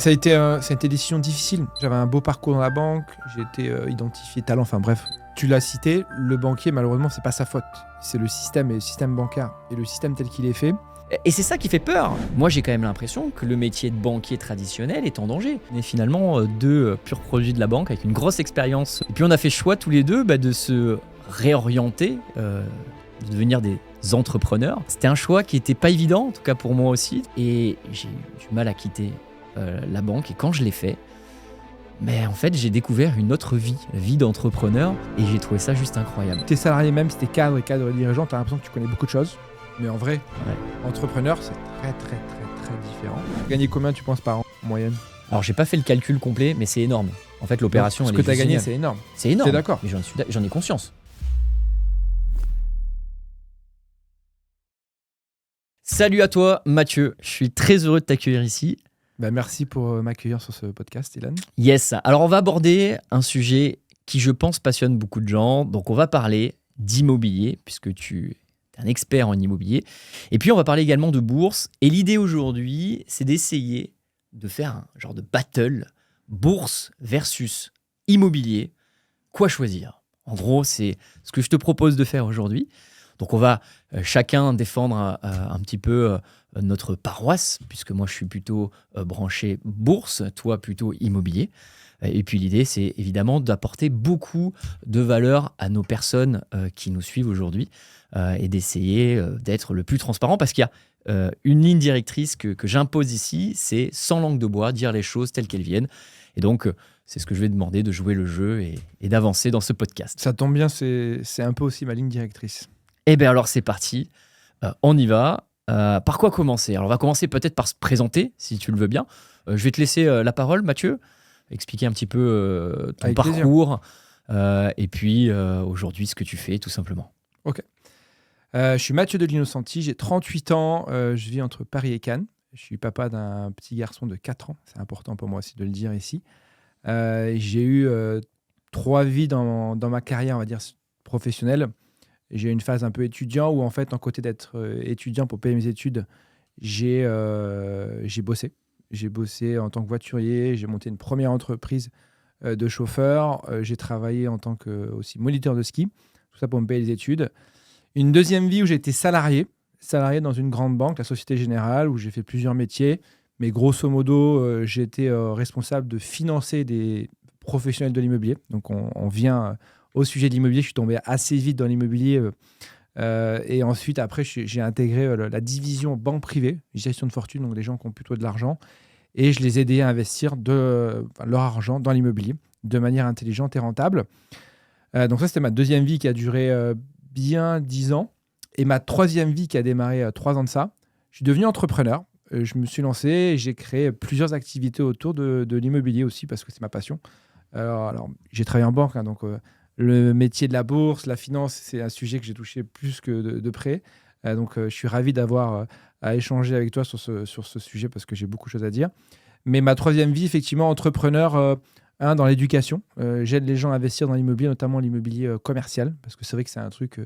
Ça a été une décision difficile. J'avais un beau parcours dans la banque, j'ai été identifié talent, enfin bref. Tu l'as cité, le banquier, malheureusement, c'est pas sa faute. C'est le système et le système bancaire. Et le système tel qu'il est fait. Et c'est ça qui fait peur. Moi, j'ai quand même l'impression que le métier de banquier traditionnel est en danger. On est finalement deux purs produits de la banque avec une grosse expérience. Et puis on a fait le choix tous les deux de se réorienter, de devenir des entrepreneurs. C'était un choix qui n'était pas évident, en tout cas pour moi aussi. Et j'ai eu du mal à quitter la banque. Et quand je l'ai fait, mais en fait, j'ai découvert une autre vie, la vie d'entrepreneur. Et j'ai trouvé ça juste incroyable. T'es salarié même, si t'es cadre et dirigeant, t'as l'impression que tu connais beaucoup de choses. Mais en vrai, entrepreneur, c'est très différent. Gagner combien tu penses par an en moyenne? Alors, j'ai pas fait le calcul complet, mais c'est énorme. En fait, l'opération, ce elle que est tu as gagné, géniale. c'est énorme. C'est énorme. T'es d'accord? Mais j'en ai conscience. Salut à toi, Mathieu. Je suis très heureux de t'accueillir ici. Merci pour m'accueillir sur ce podcast, Ilan. Yes. Alors, on va aborder un sujet qui, je pense, passionne beaucoup de gens. Donc, on va parler d'immobilier, puisque tu es un expert en immobilier. Et puis, on va parler également de bourse. Et l'idée aujourd'hui, c'est d'essayer de faire un genre de battle bourse versus immobilier. Quoi choisir? En gros, c'est ce que je te propose de faire aujourd'hui. Donc, on va chacun défendre un petit peu notre paroisse, puisque moi, je suis plutôt branché bourse, toi plutôt immobilier. Et puis, l'idée, c'est évidemment d'apporter beaucoup de valeur à nos personnes qui nous suivent aujourd'hui et d'essayer d'être le plus transparent, parce qu'il y a une ligne directrice que j'impose ici, c'est sans langue de bois, dire les choses telles qu'elles viennent. Et donc, c'est ce que je vais demander, de jouer le jeu et d'avancer dans ce podcast. Ça tombe bien, c'est un peu aussi ma ligne directrice. Eh bien alors c'est parti, on y va. Par quoi commencer? Alors on va commencer peut-être par se présenter, si tu le veux bien. Je vais te laisser la parole, Mathieu, expliquer un petit peu ton Avec parcours et puis aujourd'hui ce que tu fais tout simplement. Ok. Je suis Mathieu de l'Innocenti, j'ai 38 ans, je vis entre Paris et Cannes. Je suis papa d'un petit garçon de 4 ans, c'est important pour moi aussi de le dire ici. J'ai eu 3 vies dans ma carrière, on va dire, professionnelle. J'ai eu une phase un peu étudiant où, en fait, en côté d'être étudiant pour payer mes études, j'ai bossé. J'ai bossé en tant que voiturier, j'ai monté une première entreprise de chauffeur, j'ai travaillé en tant que aussi moniteur de ski, tout ça pour me payer les études. Une deuxième vie où j'ai été salarié dans une grande banque, la Société Générale, où j'ai fait plusieurs métiers. Mais grosso modo, j'ai été responsable de financer des professionnels de l'immobilier. Donc, on vient au sujet de l'immobilier. Je suis tombé assez vite dans l'immobilier. Et ensuite, après, j'ai intégré la division banque privée, gestion de fortune, donc les gens qui ont plutôt de l'argent. Et je les ai aidés à investir leur argent dans l'immobilier de manière intelligente et rentable. Donc ça, c'était ma deuxième vie qui a duré bien 10 ans. Et ma troisième vie qui a démarré 3 ans de ça, je suis devenu entrepreneur. Je me suis lancé et j'ai créé plusieurs activités autour de l'immobilier aussi parce que c'est ma passion. Alors j'ai travaillé en banque, donc le métier de la bourse, la finance, c'est un sujet que j'ai touché plus que de près. Donc je suis ravi d'avoir à échanger avec toi sur ce sujet parce que j'ai beaucoup de choses à dire. Mais ma troisième vie, effectivement, entrepreneur dans l'éducation. J'aide les gens à investir dans l'immobilier, notamment l'immobilier commercial, parce que c'est vrai que c'est un truc...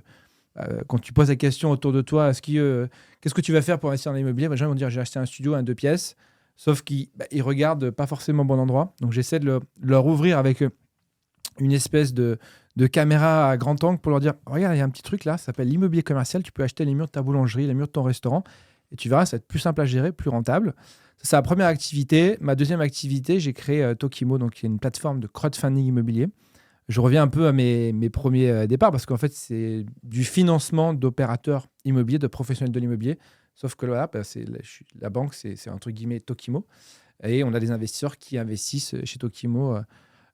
quand tu poses la question autour de toi, qu'est-ce que tu vas faire pour investir dans l'immobilier? Les gens vont dire j'ai acheté un studio, un 2 pièces, sauf qu'ils regardent pas forcément au bon endroit. Donc j'essaie de leur ouvrir avec une espèce de caméra à grand angle pour leur dire regarde, il y a un petit truc là, ça s'appelle l'immobilier commercial, tu peux acheter les murs de ta boulangerie, les murs de ton restaurant, et tu verras, ça va être plus simple à gérer, plus rentable. Ça, c'est la première activité. Ma deuxième activité, j'ai créé Tokimo, donc qui est une plateforme de crowdfunding immobilier. Je reviens un peu à mes premiers départs parce qu'en fait, c'est du financement d'opérateurs immobiliers, de professionnels de l'immobilier. Sauf que là, la banque, c'est entre guillemets Tokimo. Et on a des investisseurs qui investissent chez Tokimo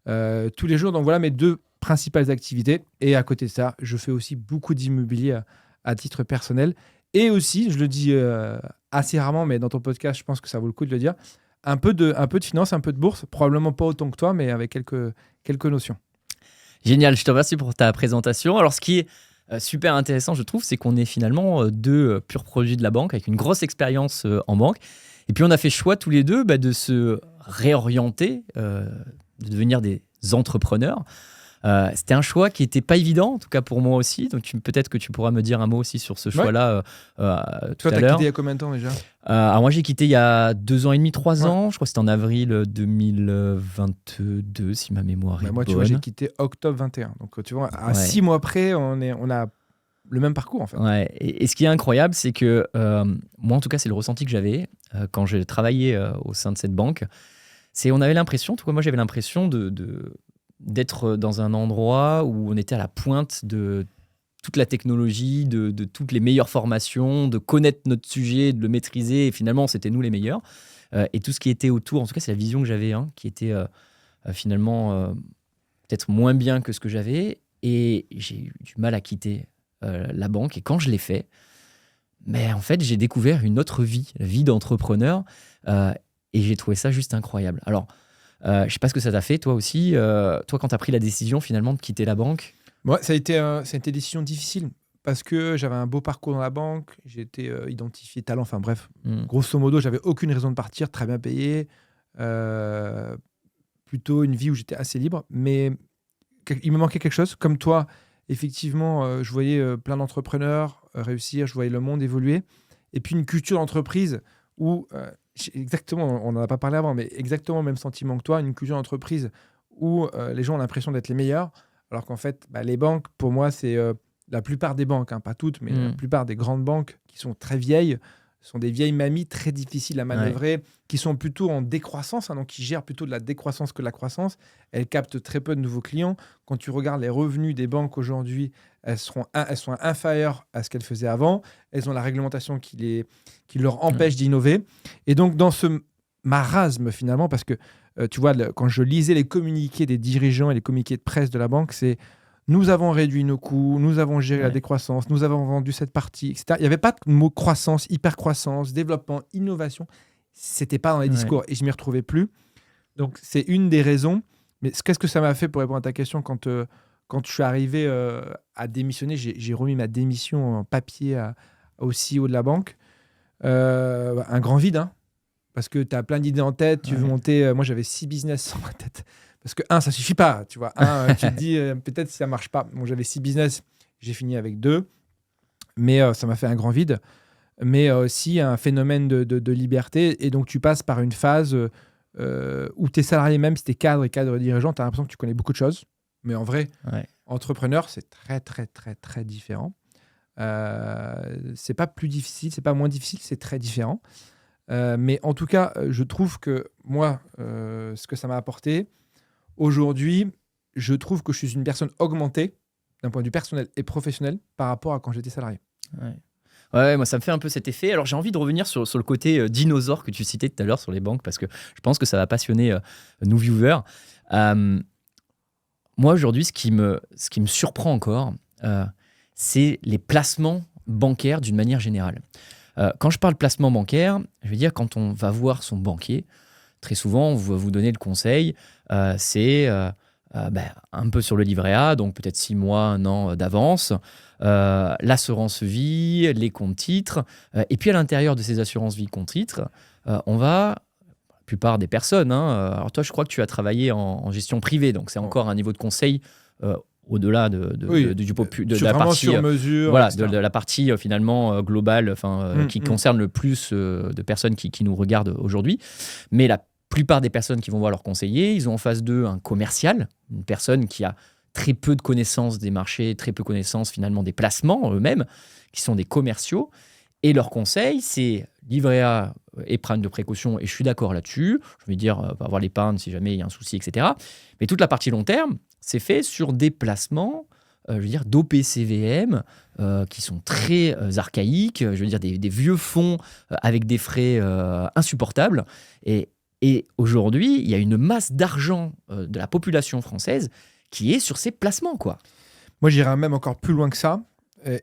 tous les jours. Donc voilà mes 2 principales activités. Et à côté de ça, je fais aussi beaucoup d'immobilier à titre personnel. Et aussi, je le dis assez rarement, mais dans ton podcast, je pense que ça vaut le coup de le dire, un peu de finance, un peu de bourse. Probablement pas autant que toi, mais avec quelques notions. Génial, je te remercie pour ta présentation. Alors, ce qui est super intéressant, je trouve, c'est qu'on est finalement 2 purs produits de la banque avec une grosse expérience en banque. Et puis, on a fait choix tous les deux de se réorienter, de devenir des entrepreneurs. C'était un choix qui n'était pas évident, en tout cas pour moi aussi. Donc peut-être que tu pourras me dire un mot aussi sur ce choix-là tout Toi, à t'as l'heure. quitté il y a combien de temps déjà? Alors moi j'ai quitté il y a 2 ans et demi, 3 ans. Je crois que c'était en avril 2022 si ma mémoire est Moi, tu bonne. vois, j'ai quitté octobre 21. Donc, tu vois, à Ouais. 6 mois près, on a le même parcours, en fait. Ouais. Et ce qui est incroyable, c'est que moi, en tout cas, c'est le ressenti que j'avais quand je travaillais au sein de cette banque. C'est on avait l'impression, tout cas, moi j'avais l'impression d'être dans un endroit où on était à la pointe de toute la technologie, de toutes les meilleures formations, de connaître notre sujet, de le maîtriser. Et finalement, c'était nous les meilleurs. Et tout ce qui était autour, en tout cas, c'est la vision que j'avais, qui était finalement peut-être moins bien que ce que j'avais. Et j'ai eu du mal à quitter la banque. Et quand je l'ai fait, mais en fait, j'ai découvert une autre vie, la vie d'entrepreneur. Et j'ai trouvé ça juste incroyable. Alors, je ne sais pas ce que ça t'a fait, toi aussi. Toi, quand tu as pris la décision finalement de quitter la banque. Moi, ça a été une décision difficile parce que j'avais un beau parcours dans la banque, j'ai été identifié talent, enfin bref, grosso modo, j'avais aucune raison de partir, très bien payé, plutôt une vie où j'étais assez libre, mais il me manquait quelque chose. Comme toi, effectivement, je voyais plein d'entrepreneurs réussir, je voyais le monde évoluer, et puis une culture d'entreprise où, exactement, on n'en a pas parlé avant, mais exactement le même sentiment que toi, une culture d'entreprise où les gens ont l'impression d'être les meilleurs, alors qu'en fait, les banques, pour moi, c'est la plupart des banques, pas toutes, mais la plupart des grandes banques qui sont très vieilles, sont des vieilles mamies très difficiles à manœuvrer, qui sont plutôt en décroissance, donc qui gèrent plutôt de la décroissance que de la croissance. Elles captent très peu de nouveaux clients. Quand tu regardes les revenus des banques aujourd'hui, elles sont inférieures à ce qu'elles faisaient avant. Elles ont la réglementation qui leur empêche d'innover. Et donc, dans ce marasme, finalement, parce que tu vois, quand je lisais les communiqués des dirigeants et les communiqués de presse de la banque, c'est nous avons réduit nos coûts, nous avons géré la décroissance, nous avons vendu cette partie, etc. Il n'y avait pas de mot croissance, hyper-croissance, développement, innovation. C'était pas dans les discours et je m'y retrouvais plus. Donc, c'est une des raisons. Mais qu'est-ce que ça m'a fait pour répondre à ta question quand je suis arrivé à démissionner, j'ai remis ma démission en papier au CEO de la banque. Un grand vide, parce que tu as plein d'idées en tête, tu veux monter. Moi, j'avais 6 business dans ma tête. Parce que, ça suffit pas, tu vois. Tu te dis, peut-être si ça marche pas. Bon, j'avais 6 business, j'ai fini avec 2. Mais ça m'a fait un grand vide. Mais aussi un phénomène de liberté. Et donc, tu passes par une phase où tu es salarié, même si tu es cadre et cadre dirigeant, tu as l'impression que tu connais beaucoup de choses. Mais en vrai, entrepreneur, c'est très, très, très, très différent. C'est pas plus difficile, c'est pas moins difficile, c'est très différent. Mais en tout cas, je trouve que moi, ce que ça m'a apporté, aujourd'hui, je trouve que je suis une personne augmentée d'un point de vue personnel et professionnel par rapport à quand j'étais salarié. Ouais, moi ça me fait un peu cet effet. Alors j'ai envie de revenir sur le côté dinosaure que tu citais tout à l'heure sur les banques parce que je pense que ça va passionner nos viewers. Moi aujourd'hui, ce qui me surprend encore, c'est les placements bancaires d'une manière générale. Quand je parle placement bancaire, je veux dire quand on va voir son banquier, très souvent on va vous donner le conseil, c'est un peu sur le livret A, donc peut-être 6 mois, 1 an d'avance, l'assurance vie, les comptes titres, et puis à l'intérieur de ces assurances vie comptes titres, on va, la plupart des personnes, alors toi je crois que tu as travaillé en gestion privée, donc c'est encore un niveau de conseil au-delà de la partie sur mesure, voilà, de la partie finalement globale, qui concerne le plus de personnes qui nous regardent aujourd'hui. Mais la plupart des personnes qui vont voir leur conseiller, ils ont en face d'eux un commercial, une personne qui a très peu de connaissances des marchés, très peu de connaissances finalement des placements eux-mêmes, qui sont des commerciaux. Et leur conseil, c'est livret A, épargne de précaution, et je suis d'accord là-dessus. Je veux dire, avoir l'épargne si jamais il y a un souci, etc. Mais toute la partie long terme, c'est fait sur des placements, d'OPCVM, qui sont très archaïques, je veux dire des vieux fonds avec des frais insupportables. Et aujourd'hui, il y a une masse d'argent de la population française qui est sur ces placements, quoi. Moi, j'irais même encore plus loin que ça.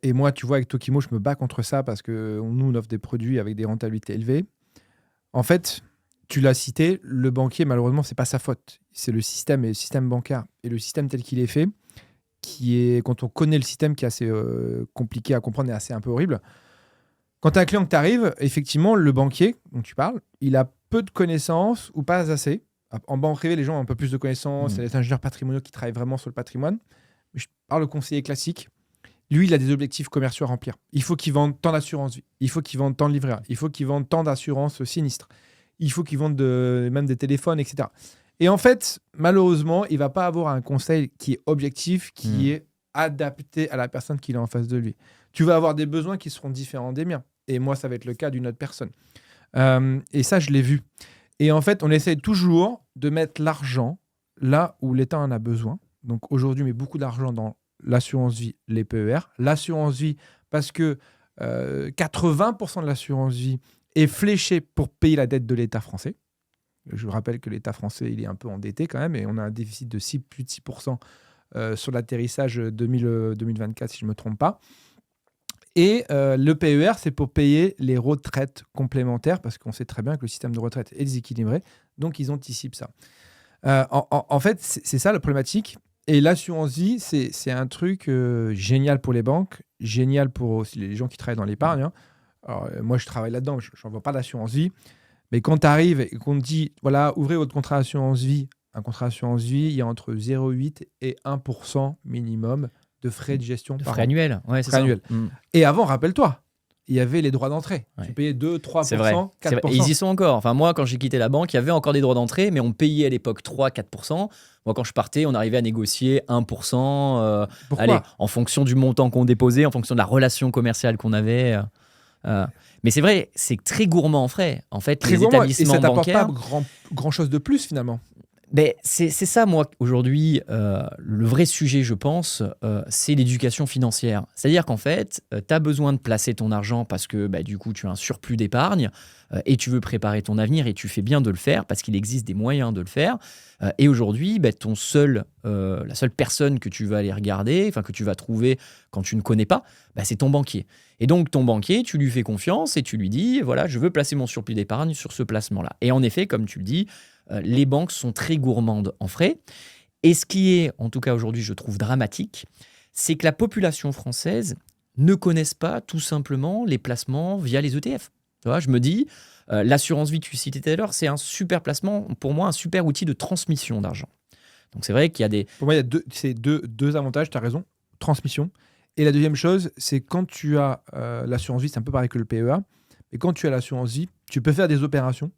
Et moi, tu vois, avec Tokimo, je me bats contre ça parce que nous, on offre des produits avec des rentabilités élevées. En fait, tu l'as cité, le banquier, malheureusement, c'est pas sa faute. C'est le système et le système bancaire. Et le système tel qu'il est fait, quand on connaît le système, qui est assez compliqué à comprendre et assez un peu horrible. Quand tu as un client que tu arrives, effectivement, le banquier dont tu parles, il a peu de connaissances ou pas assez. En banque privée, les gens ont un peu plus de connaissances. C'est les ingénieurs patrimoniaux qui travaillent vraiment sur le patrimoine. Mais je parle au conseiller classique. Lui, il a des objectifs commerciaux à remplir. Il faut qu'il vende tant d'assurance vie. Il faut qu'il vende tant de livrets A. Il faut qu'il vende tant d'assurance sinistre. Il faut qu'il vende même des téléphones, etc. Et en fait, malheureusement, il ne va pas avoir un conseil qui est objectif, qui est adapté à la personne qu'il a en face de lui. Tu vas avoir des besoins qui seront différents des miens. Et moi, ça va être le cas d'une autre personne. Et ça, je l'ai vu. Et en fait, on essaie toujours de mettre l'argent là où l'État en a besoin. Donc aujourd'hui, on met beaucoup d'argent dans l'assurance vie, les PER. L'assurance vie, parce que 80% de l'assurance vie est fléchée pour payer la dette de l'État français. Je vous rappelle que l'État français, il est un peu endetté quand même, et on a un déficit de plus de 6% sur l'atterrissage 2024, si je ne me trompe pas. Et le PER, c'est pour payer les retraites complémentaires, parce qu'on sait très bien que le système de retraite est déséquilibré, donc ils anticipent ça. En fait, c'est ça la problématique. Et l'assurance vie, c'est un truc génial pour les banques, génial pour aussi les gens qui travaillent dans l'épargne. Hein. Alors, moi, je travaille là-dedans, je n'en vois pas d'assurance vie. Mais quand tu arrives et qu'on te dit, voilà, ouvrez votre contrat d'assurance vie, un contrat d'assurance vie, il y a entre 0,8 et 1% minimum de frais de gestion par frais an. annuels, ouais, c'est ça. Annuels. Et avant, rappelle-toi, il y avait les droits d'entrée. Tu payais 2, 3%, c'est vrai. 4%. C'est vrai. Et ils y sont encore. Enfin, moi, quand j'ai quitté la banque, il y avait encore des droits d'entrée, mais on payait à l'époque 3, 4%. Moi, quand je partais, on arrivait à négocier 1%. Allez, en fonction du montant qu'on déposait, en fonction de la relation commerciale qu'on avait. Mais c'est vrai, c'est très gourmand en frais. En fait, très les gourmand, établissements et ça bancaires... pas grand chose de plus, finalement. Ben, c'est ça, moi, aujourd'hui, le vrai sujet, je pense, c'est l'éducation financière. C'est-à-dire qu'en fait, tu as besoin de placer ton argent parce que, du coup, tu as un surplus d'épargne et tu veux préparer ton avenir et tu fais bien de le faire parce qu'il existe des moyens de le faire. Et aujourd'hui, la seule personne que tu vas aller regarder, que tu vas trouver quand tu ne connais pas, c'est ton banquier. Et donc, ton banquier, tu lui fais confiance et tu lui dis, voilà, je veux placer mon surplus d'épargne sur ce placement-là. Et en effet, comme tu le dis, les banques sont très gourmandes en frais. Et ce qui est, en tout cas aujourd'hui, je trouve dramatique, c'est que la population française ne connaisse pas tout simplement les placements via les ETF. Tu vois, je me dis, l'assurance vie que tu citais tout à l'heure, c'est un super placement, pour moi, un super outil de transmission d'argent. Donc c'est vrai qu'il y a des... Pour moi, il y a deux avantages, tu as raison, transmission. Et la deuxième chose, c'est quand tu as l'assurance vie, c'est un peu pareil que le PEA, mais quand tu as l'assurance vie, tu peux faire des opérations,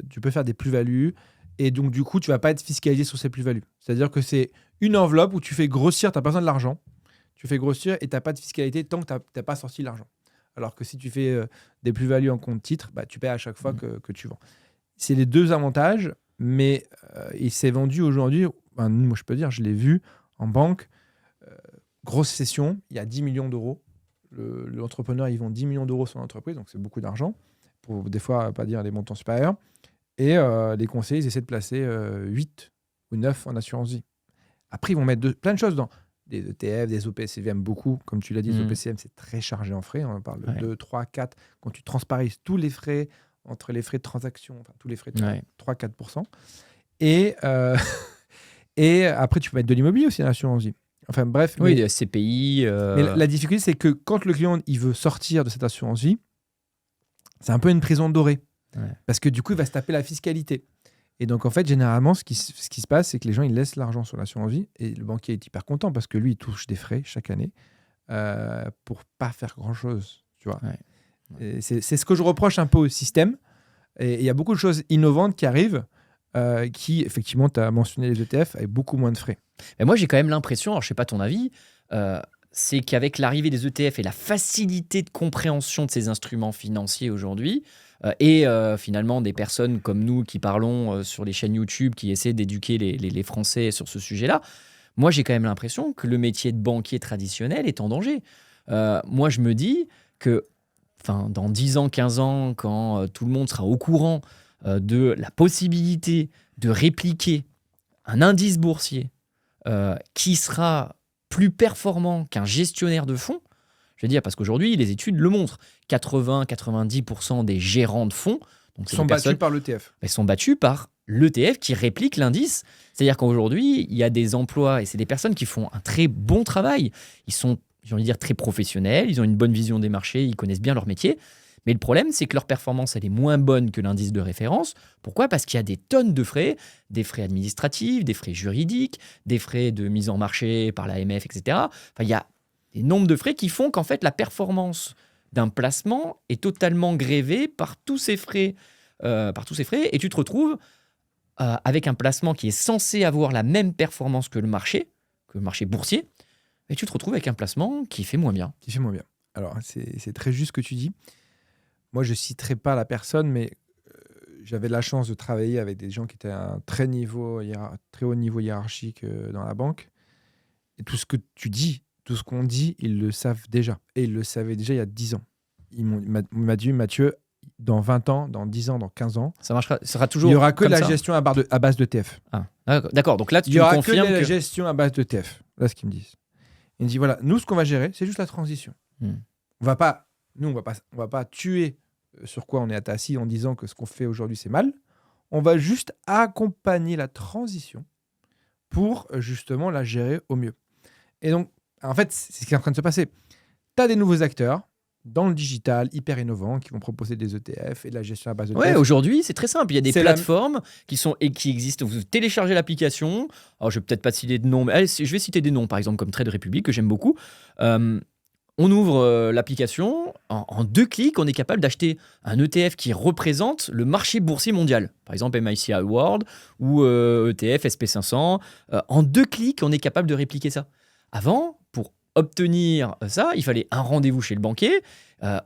tu peux faire des plus-values, et donc du coup, tu ne vas pas être fiscalisé sur ces plus-values. C'est-à-dire que c'est une enveloppe où tu fais grossir, tu n'as pas besoin de l'argent, tu fais grossir et tu n'as pas de fiscalité tant que tu n'as pas sorti l'argent. Alors que si tu fais des plus-values en compte titre, tu paies à chaque fois que tu vends. C'est les deux avantages, mais il s'est vendu aujourd'hui, moi je peux dire, je l'ai vu en banque, grosse session, il y a 10 millions d'euros. L'entrepreneur, ils vend 10 millions d'euros sur l'entreprise, donc c'est beaucoup d'argent, pour des fois pas dire des montants supérieurs. Et les conseillers, ils essaient de placer 8 ou 9 en assurance vie. Après, ils vont mettre plein de choses dans des ETF, des OPCVM, beaucoup. Comme tu l'as dit, les OPCVM, c'est très chargé en frais. On parle de 2, 3, 4. Quand tu transparises tous les frais, entre les frais de transaction, tous les frais de 3-4%. Et après, tu peux mettre de l'immobilier aussi en assurance vie. Enfin bref. Oui, des CPI. Mais la difficulté, c'est que quand le client il veut sortir de cette assurance vie, c'est un peu une prison dorée. Parce que du coup, il va se taper la fiscalité. Et donc, en fait, généralement, ce qui se passe, c'est que les gens, ils laissent l'argent sur l'assurance vie et le banquier est hyper content parce que lui, il touche des frais chaque année pour pas faire grand-chose. Tu vois. Et c'est ce que je reproche un peu au système. Et il y a beaucoup de choses innovantes qui arrivent qui, effectivement, tu as mentionné les ETF, avec beaucoup moins de frais. Mais moi, j'ai quand même l'impression, alors je ne sais pas ton avis, c'est qu'avec l'arrivée des ETF et la facilité de compréhension de ces instruments financiers aujourd'hui, et finalement des personnes comme nous qui parlons sur les chaînes YouTube, qui essaient d'éduquer les Français sur ce sujet-là, moi j'ai quand même l'impression que le métier de banquier traditionnel est en danger. Moi je me dis que dans 10 ans, 15 ans, quand tout le monde sera au courant de la possibilité de répliquer un indice boursier qui sera plus performant qu'un gestionnaire de fonds, je veux dire, parce qu'aujourd'hui, les études le montrent, 80-90% des gérants de fonds sont battus par l'ETF. Sont battus par l'ETF qui réplique l'indice. C'est-à-dire qu'aujourd'hui, il y a des emplois, et c'est des personnes qui font un très bon travail. Ils sont, j'ai envie de dire, très professionnels, ils ont une bonne vision des marchés, ils connaissent bien leur métier, Mais le problème, c'est que leur performance, elle est moins bonne que l'indice de référence. Pourquoi ? Parce qu'il y a des tonnes de frais, des frais administratifs, des frais juridiques, des frais de mise en marché par l'AMF, etc. Enfin, il y a des nombres de frais qui font qu'en fait, la performance d'un placement est totalement grévée par tous ces frais. Et tu te retrouves avec un placement qui est censé avoir la même performance que le marché boursier, et tu te retrouves avec un placement qui fait moins bien. Qui fait moins bien. Alors, c'est très juste ce que tu dis. Moi, je ne citerai pas la personne, mais j'avais la chance de travailler avec des gens qui étaient à un très haut niveau hiérarchique dans la banque. Et tout ce que tu dis, tout ce qu'on dit, ils le savent déjà. Et ils le savaient déjà il y a 10 ans. Il m'a dit, Mathieu, dans 20 ans, dans 10 ans, dans 15 ans, ça sera toujours. Il n'y aura que comme la ça. gestion à base d'ETF. Ah, d'accord, donc là, tu Il n'y aura confirmes que la gestion à base d'ETF. Là, ce qu'ils me disent. Ils me disent, voilà, nous, ce qu'on va gérer, c'est juste la transition. On va pas tuer sur quoi on est assis en disant que ce qu'on fait aujourd'hui, c'est mal. On va juste accompagner la transition pour justement la gérer au mieux. Et donc, en fait, c'est ce qui est en train de se passer. Tu as des nouveaux acteurs dans le digital, hyper innovants, qui vont proposer des ETF et de la gestion à base d'ETF. Ouais, aujourd'hui, c'est très simple. Il y a des plateformes qui existent. Vous téléchargez l'application. Alors, je vais peut-être pas citer de nom, mais allez, je vais citer des noms, par exemple, comme Trade Republic, que j'aime beaucoup. On ouvre l'application. En 2 clics, on est capable d'acheter un ETF qui représente le marché boursier mondial. Par exemple, MSCI World ou ETF SP500. En 2 clics, on est capable de répliquer ça. Avant, pour obtenir ça, il fallait un rendez-vous chez le banquier,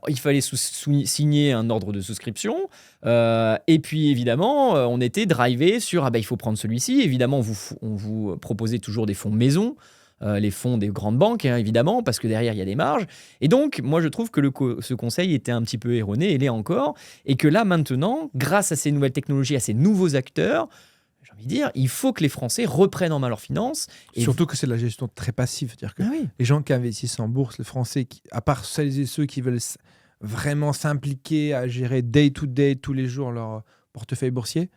il fallait signer un ordre de souscription, et puis évidemment, on était drivé sur il faut prendre celui-ci. Évidemment, on vous proposait toujours des fonds maison, les fonds des grandes banques, hein, évidemment, parce que derrière, il y a des marges. Et donc, moi, je trouve que ce conseil était un petit peu erroné, et l'est encore, et que là, maintenant, grâce à ces nouvelles technologies, à ces nouveaux acteurs, j'ai envie de dire, il faut que les Français reprennent en main leurs finances. Surtout que c'est de la gestion très passive. C'est-à-dire que les gens qui investissent en bourse, les Français, à part celles et ceux qui veulent vraiment s'impliquer à gérer day to day, tous les jours, leur portefeuille boursier,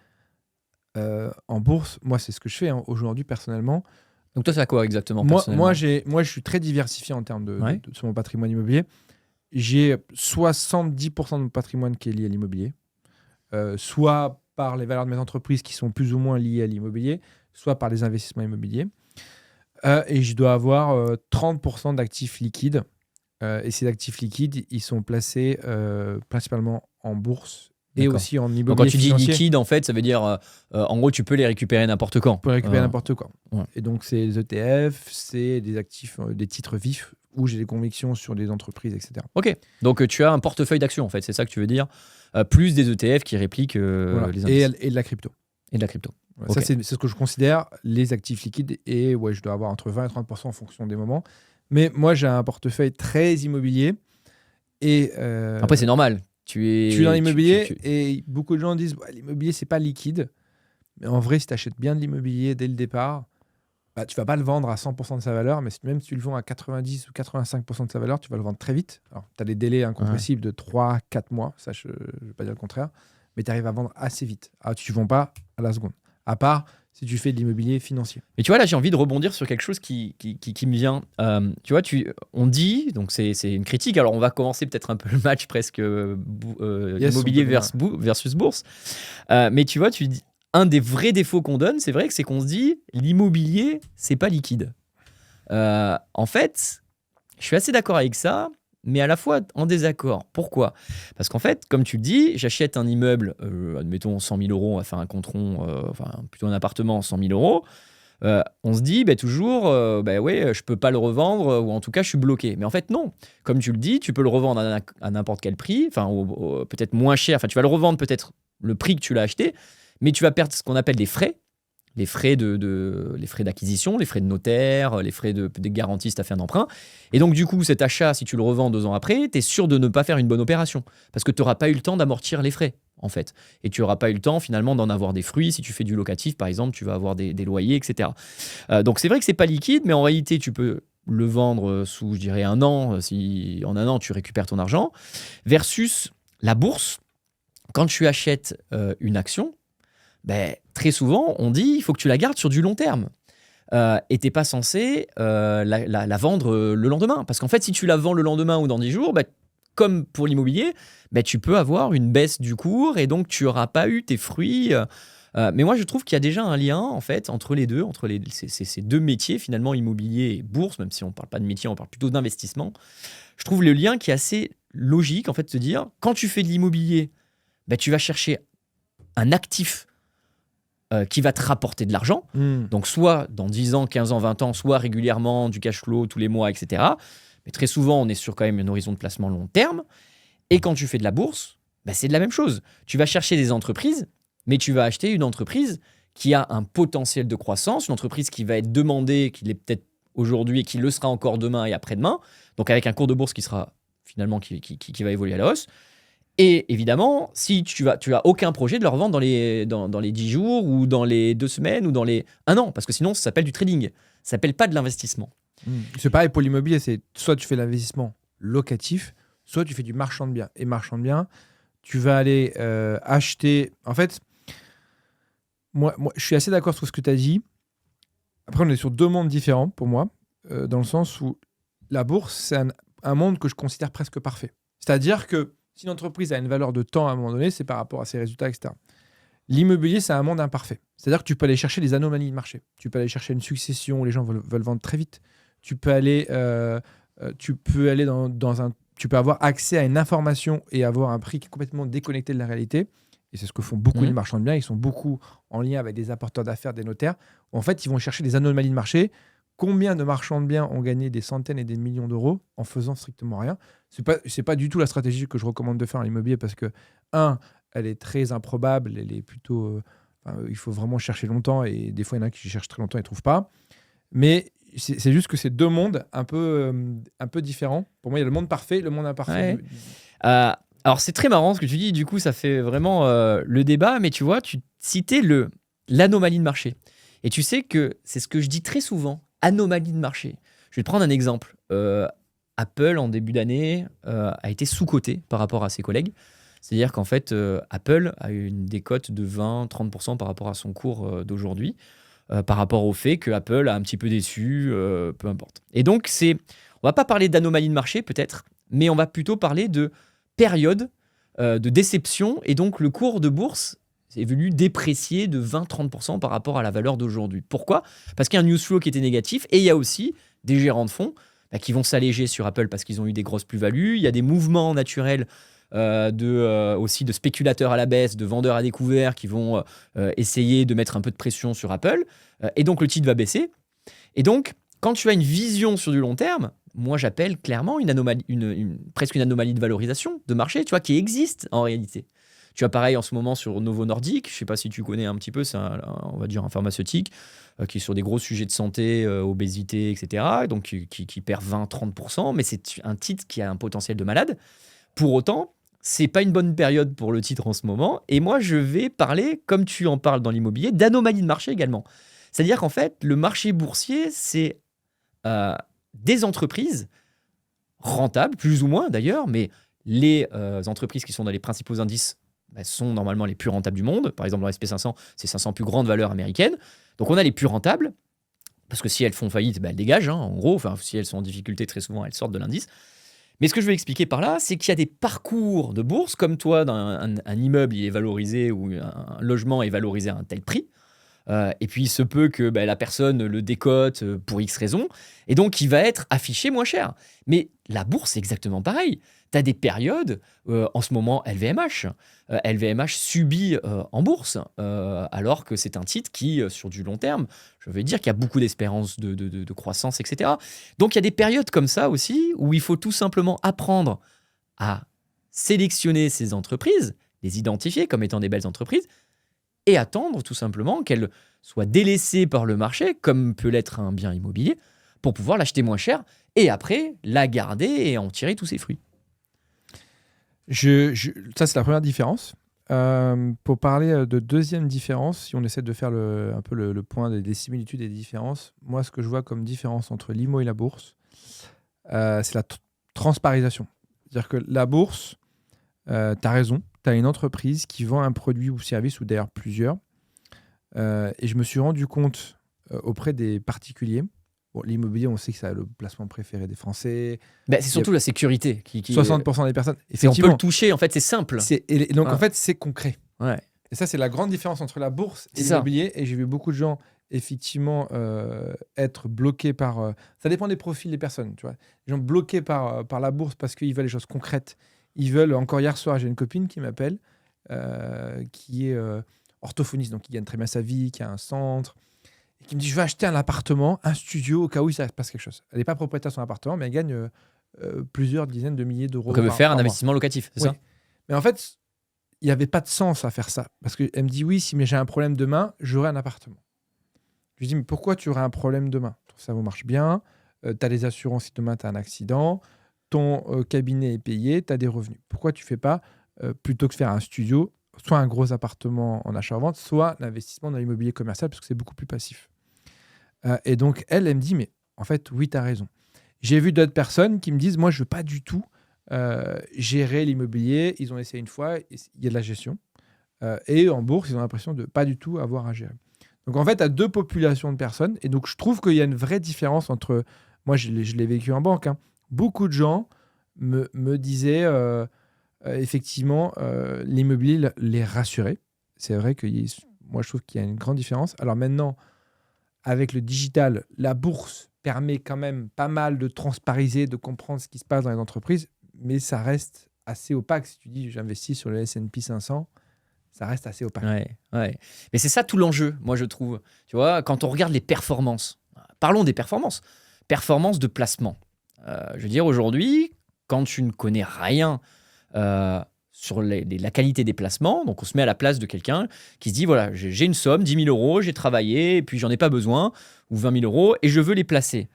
en bourse, moi, c'est ce que je fais aujourd'hui, personnellement. Donc toi, c'est à quoi exactement moi, je suis très diversifié en termes sur mon patrimoine immobilier. J'ai 70% de mon patrimoine qui est lié à l'immobilier. Soit par les valeurs de mes entreprises qui sont plus ou moins liées à l'immobilier, soit par les investissements immobiliers. Et je dois avoir 30% d'actifs liquides. Et ces actifs liquides, ils sont placés principalement en bourse et aussi en immobilier. Donc quand tu financier. dis liquide, en fait, ça veut dire, en gros, tu peux les récupérer n'importe quand. Tu peux les récupérer n'importe quand. Ouais. Et donc, c'est les ETF, c'est des actifs, des titres vifs où j'ai des convictions sur des entreprises, etc. Ok. Donc, tu as un portefeuille d'actions, en fait. C'est ça que tu veux dire. Plus des ETF qui répliquent les indices. Et de la crypto. Et de la crypto. Ouais, okay. Ça, c'est ce que je considère les actifs liquides. Et je dois avoir entre 20 et 30% en fonction des moments. Mais moi, j'ai un portefeuille très immobilier. Et après, c'est normal. Tu es dans l'immobilier et beaucoup de gens disent l'immobilier, c'est pas liquide. Mais en vrai, si tu achètes bien de l'immobilier dès le départ, tu vas pas le vendre à 100% de sa valeur, mais même si tu le vends à 90 ou 85% de sa valeur, tu vas le vendre très vite. Alors, tu as des délais incompressibles de 3-4 mois, ça, je ne vais pas dire le contraire, mais tu arrives à vendre assez vite. Alors, tu ne vends pas à la seconde, à part si tu fais de l'immobilier financier. Mais tu vois, là, j'ai envie de rebondir sur quelque chose qui me vient. Tu vois, on dit, donc c'est une critique, alors on va commencer peut-être un peu le match presque immobilier versus bourse, mais tu vois, tu dis, un des vrais défauts qu'on donne, c'est vrai que c'est qu'on se dit l'immobilier, c'est pas liquide. En fait, je suis assez d'accord avec ça, mais à la fois en désaccord. Pourquoi ? Parce qu'en fait, comme tu le dis, j'achète un immeuble, admettons 100 000 euros, on va faire un compte rond, plutôt un appartement 100 000 euros. On se dit toujours, je peux pas le revendre, ou en tout cas, je suis bloqué. Mais en fait, non. Comme tu le dis, tu peux le revendre à n'importe quel prix, peut-être moins cher. Enfin, tu vas le revendre peut-être le prix que tu l'as acheté, mais tu vas perdre ce qu'on appelle des frais. Les frais d'acquisition, les frais de notaire, les frais de garantie si tu as fait un emprunt. Et donc, du coup, cet achat, si tu le revends 2 ans après, tu es sûr de ne pas faire une bonne opération. Parce que tu n'auras pas eu le temps d'amortir les frais, en fait. Et tu n'auras pas eu le temps, finalement, d'en avoir des fruits. Si tu fais du locatif, par exemple, tu vas avoir des loyers, etc. Donc, c'est vrai que ce n'est pas liquide, mais en réalité, tu peux le vendre sous, je dirais, 1 an. Si en 1 an, tu récupères ton argent. Versus la bourse, quand tu achètes une action, très souvent, on dit il faut que tu la gardes sur du long terme. Et tu n'es pas censé la vendre le lendemain. Parce qu'en fait, si tu la vends le lendemain ou dans 10 jours, comme pour l'immobilier, tu peux avoir une baisse du cours et donc tu n'auras pas eu tes fruits. Mais moi, je trouve qu'il y a déjà un lien en fait entre les deux, entre ces deux métiers finalement, immobilier et bourse, même si on ne parle pas de métier, on parle plutôt d'investissement. Je trouve le lien qui est assez logique en fait, de se dire, quand tu fais de l'immobilier, tu vas chercher un actif qui va te rapporter de l'argent. Donc, soit dans 10 ans, 15 ans, 20 ans, soit régulièrement, du cash flow tous les mois, etc. Mais très souvent, on est sur quand même un horizon de placement long terme. Et quand tu fais de la bourse, c'est de la même chose. Tu vas chercher des entreprises, mais tu vas acheter une entreprise qui a un potentiel de croissance, une entreprise qui va être demandée, qui l'est peut-être aujourd'hui et qui le sera encore demain et après-demain. Donc, avec un cours de bourse qui sera finalement qui va évoluer à la hausse. Et évidemment, si tu as aucun projet de le revendre dans les 10 jours ou dans les 2 semaines ou dans les 1 an, parce que sinon, ça s'appelle du trading. Ça s'appelle pas de l'investissement. C'est pareil pour l'immobilier, c'est soit tu fais l'investissement locatif, soit tu fais du marchand de biens. Et marchand de biens, tu vas aller acheter... En fait, moi, je suis assez d'accord sur ce que tu as dit. Après, on est sur 2 mondes différents pour moi, dans le sens où la bourse, c'est un monde que je considère presque parfait. C'est-à-dire que si une entreprise a une valeur de temps à un moment donné, c'est par rapport à ses résultats, etc. L'immobilier, c'est un monde imparfait. C'est-à-dire que tu peux aller chercher des anomalies de marché. Tu peux aller chercher une succession où les gens veulent vendre très vite. Tu peux aller, tu peux avoir accès à une information et avoir un prix qui est complètement déconnecté de la réalité. Et c'est ce que font beaucoup les marchands de biens. Ils sont beaucoup en lien avec des apporteurs d'affaires, des notaires. En fait, ils vont chercher des anomalies de marché. Combien de marchands de biens ont gagné des centaines et des millions d'euros en faisant strictement rien? C'est pas du tout la stratégie que je recommande de faire en immobilier parce que, elle est très improbable, elle est plutôt... il faut vraiment chercher longtemps et des fois, il y en a qui cherchent très longtemps et ne trouvent pas. Mais c'est juste que c'est 2 mondes un peu différents. Pour moi, il y a le monde parfait et le monde imparfait. Ouais. Alors, c'est très marrant ce que tu dis. Du coup, ça fait vraiment le débat. Mais tu vois, tu citais l'anomalie de marché. Et tu sais que c'est ce que je dis très souvent, anomalie de marché. Je vais te prendre un exemple. Apple, en début d'année, a été sous-coté par rapport à ses collègues. C'est-à-dire qu'en fait, Apple a eu une décote de 20-30% par rapport à son cours d'aujourd'hui, par rapport au fait que Apple a un petit peu déçu, peu importe. Et donc, on va pas parler d'anomalie de marché, peut-être, mais on va plutôt parler de période de déception. Et donc, le cours de bourse est venu déprécier de 20-30% par rapport à la valeur d'aujourd'hui. Pourquoi ? Parce qu'il y a un news flow qui était négatif et il y a aussi des gérants de fonds qui vont s'alléger sur Apple parce qu'ils ont eu des grosses plus-values. Il y a des mouvements naturels aussi de spéculateurs à la baisse, de vendeurs à découvert qui vont essayer de mettre un peu de pression sur Apple. Et donc, le titre va baisser. Et donc, quand tu as une vision sur du long terme, moi, j'appelle clairement une anomalie, presque une anomalie de valorisation de marché, tu vois, qui existe en réalité. Tu as pareil en ce moment sur Novo Nordisk, je ne sais pas si tu connais un petit peu, c'est on va dire un pharmaceutique qui est sur des gros sujets de santé, obésité, etc. Donc qui perd 20-30%, mais c'est un titre qui a un potentiel de malade. Pour autant, c'est pas une bonne période pour le titre en ce moment. Et moi, je vais parler, comme tu en parles dans l'immobilier, d'anomalie de marché également. C'est-à-dire qu'en fait, le marché boursier, c'est des entreprises rentables, plus ou moins d'ailleurs, mais les entreprises qui sont dans les principaux indices sont normalement les plus rentables du monde. Par exemple, dans l'S&P 500, c'est 500 plus grandes valeurs américaines. Donc, on a les plus rentables, parce que si elles font faillite, elles dégagent, en gros. Enfin, si elles sont en difficulté, très souvent, elles sortent de l'indice. Mais ce que je vais expliquer par là, c'est qu'il y a des parcours de bourse, comme toi, un immeuble il est valorisé ou un logement est valorisé à un tel prix. Et puis, il se peut que la personne le décote pour X raisons, et donc il va être affiché moins cher. Mais la bourse, c'est exactement pareil. Tu as des périodes, en ce moment, LVMH. LVMH subit en bourse, alors que c'est un titre qui, sur du long terme, je veux dire qu'il y a beaucoup d'espérance de croissance, etc. Donc, il y a des périodes comme ça aussi, où il faut tout simplement apprendre à sélectionner ces entreprises, les identifier comme étant des belles entreprises, et attendre tout simplement qu'elle soit délaissée par le marché, comme peut l'être un bien immobilier, pour pouvoir l'acheter moins cher, et après la garder et en tirer tous ses fruits. Ça, c'est la première différence. Pour parler de deuxième différence, si on essaie de faire un peu le point des similitudes et des différences, moi, ce que je vois comme différence entre l'IMO et la bourse, c'est la transparisation. C'est-à-dire que la bourse, tu as raison, tu as une entreprise qui vend un produit ou service, ou d'ailleurs plusieurs. Et je me suis rendu compte auprès des particuliers Bon, l'immobilier, on sait que c'est le placement préféré des Français. Bah, c'est surtout la sécurité. 60% des personnes. Et on peut le toucher, en fait, c'est simple. Donc, en fait, c'est concret. Ouais. Et ça, c'est la grande différence entre la bourse et C'est l'immobilier. Et j'ai vu beaucoup de gens, effectivement, être bloqués par... ça dépend des profils des personnes, tu vois. Les gens bloqués par la bourse parce qu'ils veulent les choses concrètes. Ils veulent... Encore hier soir, j'ai une copine qui m'appelle, qui est orthophoniste, donc qui gagne très bien sa vie, qui a un centre, et qui me dit, je veux acheter un appartement, un studio, au cas où il se passe quelque chose. Elle n'est pas propriétaire de son appartement, mais elle gagne plusieurs dizaines de milliers d'euros. Donc, elle veut faire un par mois. investissement locatif, c'est Oui. ça? Mais en fait, il n'y avait pas de sens à faire ça. Parce qu'elle me dit, oui, si mais j'ai un problème demain, j'aurai un appartement. Je lui dis, mais pourquoi tu aurais un problème demain? Ton cerveau marche bien, tu as les assurances si demain tu as un accident, ton cabinet est payé, tu as des revenus. Pourquoi tu ne fais pas, plutôt que de faire un studio, soit un gros appartement en achat-vente, soit l'investissement dans l'immobilier commercial, parce que c'est beaucoup plus passif. Et donc, elle me dit, mais en fait, oui, tu as raison. J'ai vu d'autres personnes qui me disent, moi, je ne veux pas du tout gérer l'immobilier. Ils ont essayé une fois, il y a de la gestion. Et en bourse, ils ont l'impression de pas du tout avoir à gérer. Donc, en fait, tu as deux populations de personnes. Et donc, je trouve qu'il y a une vraie différence entre... Moi, je l'ai vécu en banque. Hein. Beaucoup de gens me disaient, effectivement, l'immobilier les rassurait. C'est vrai que moi, je trouve qu'il y a une grande différence. Alors maintenant, avec le digital, la bourse permet quand même pas mal de transpariser, de comprendre ce qui se passe dans les entreprises, mais ça reste assez opaque. Si tu dis j'investis sur le S&P 500, ça reste assez opaque. Ouais. Mais c'est ça tout l'enjeu, moi je trouve. Tu vois, quand on regarde les performances, parlons des performances de placement. Je veux dire, aujourd'hui, quand tu ne connais rien sur la qualité des placements, donc on se met à la place de quelqu'un qui se dit, voilà, j'ai une somme, 10 000 euros, j'ai travaillé, et puis j'en ai pas besoin, ou 20 000 euros, et je veux les placer.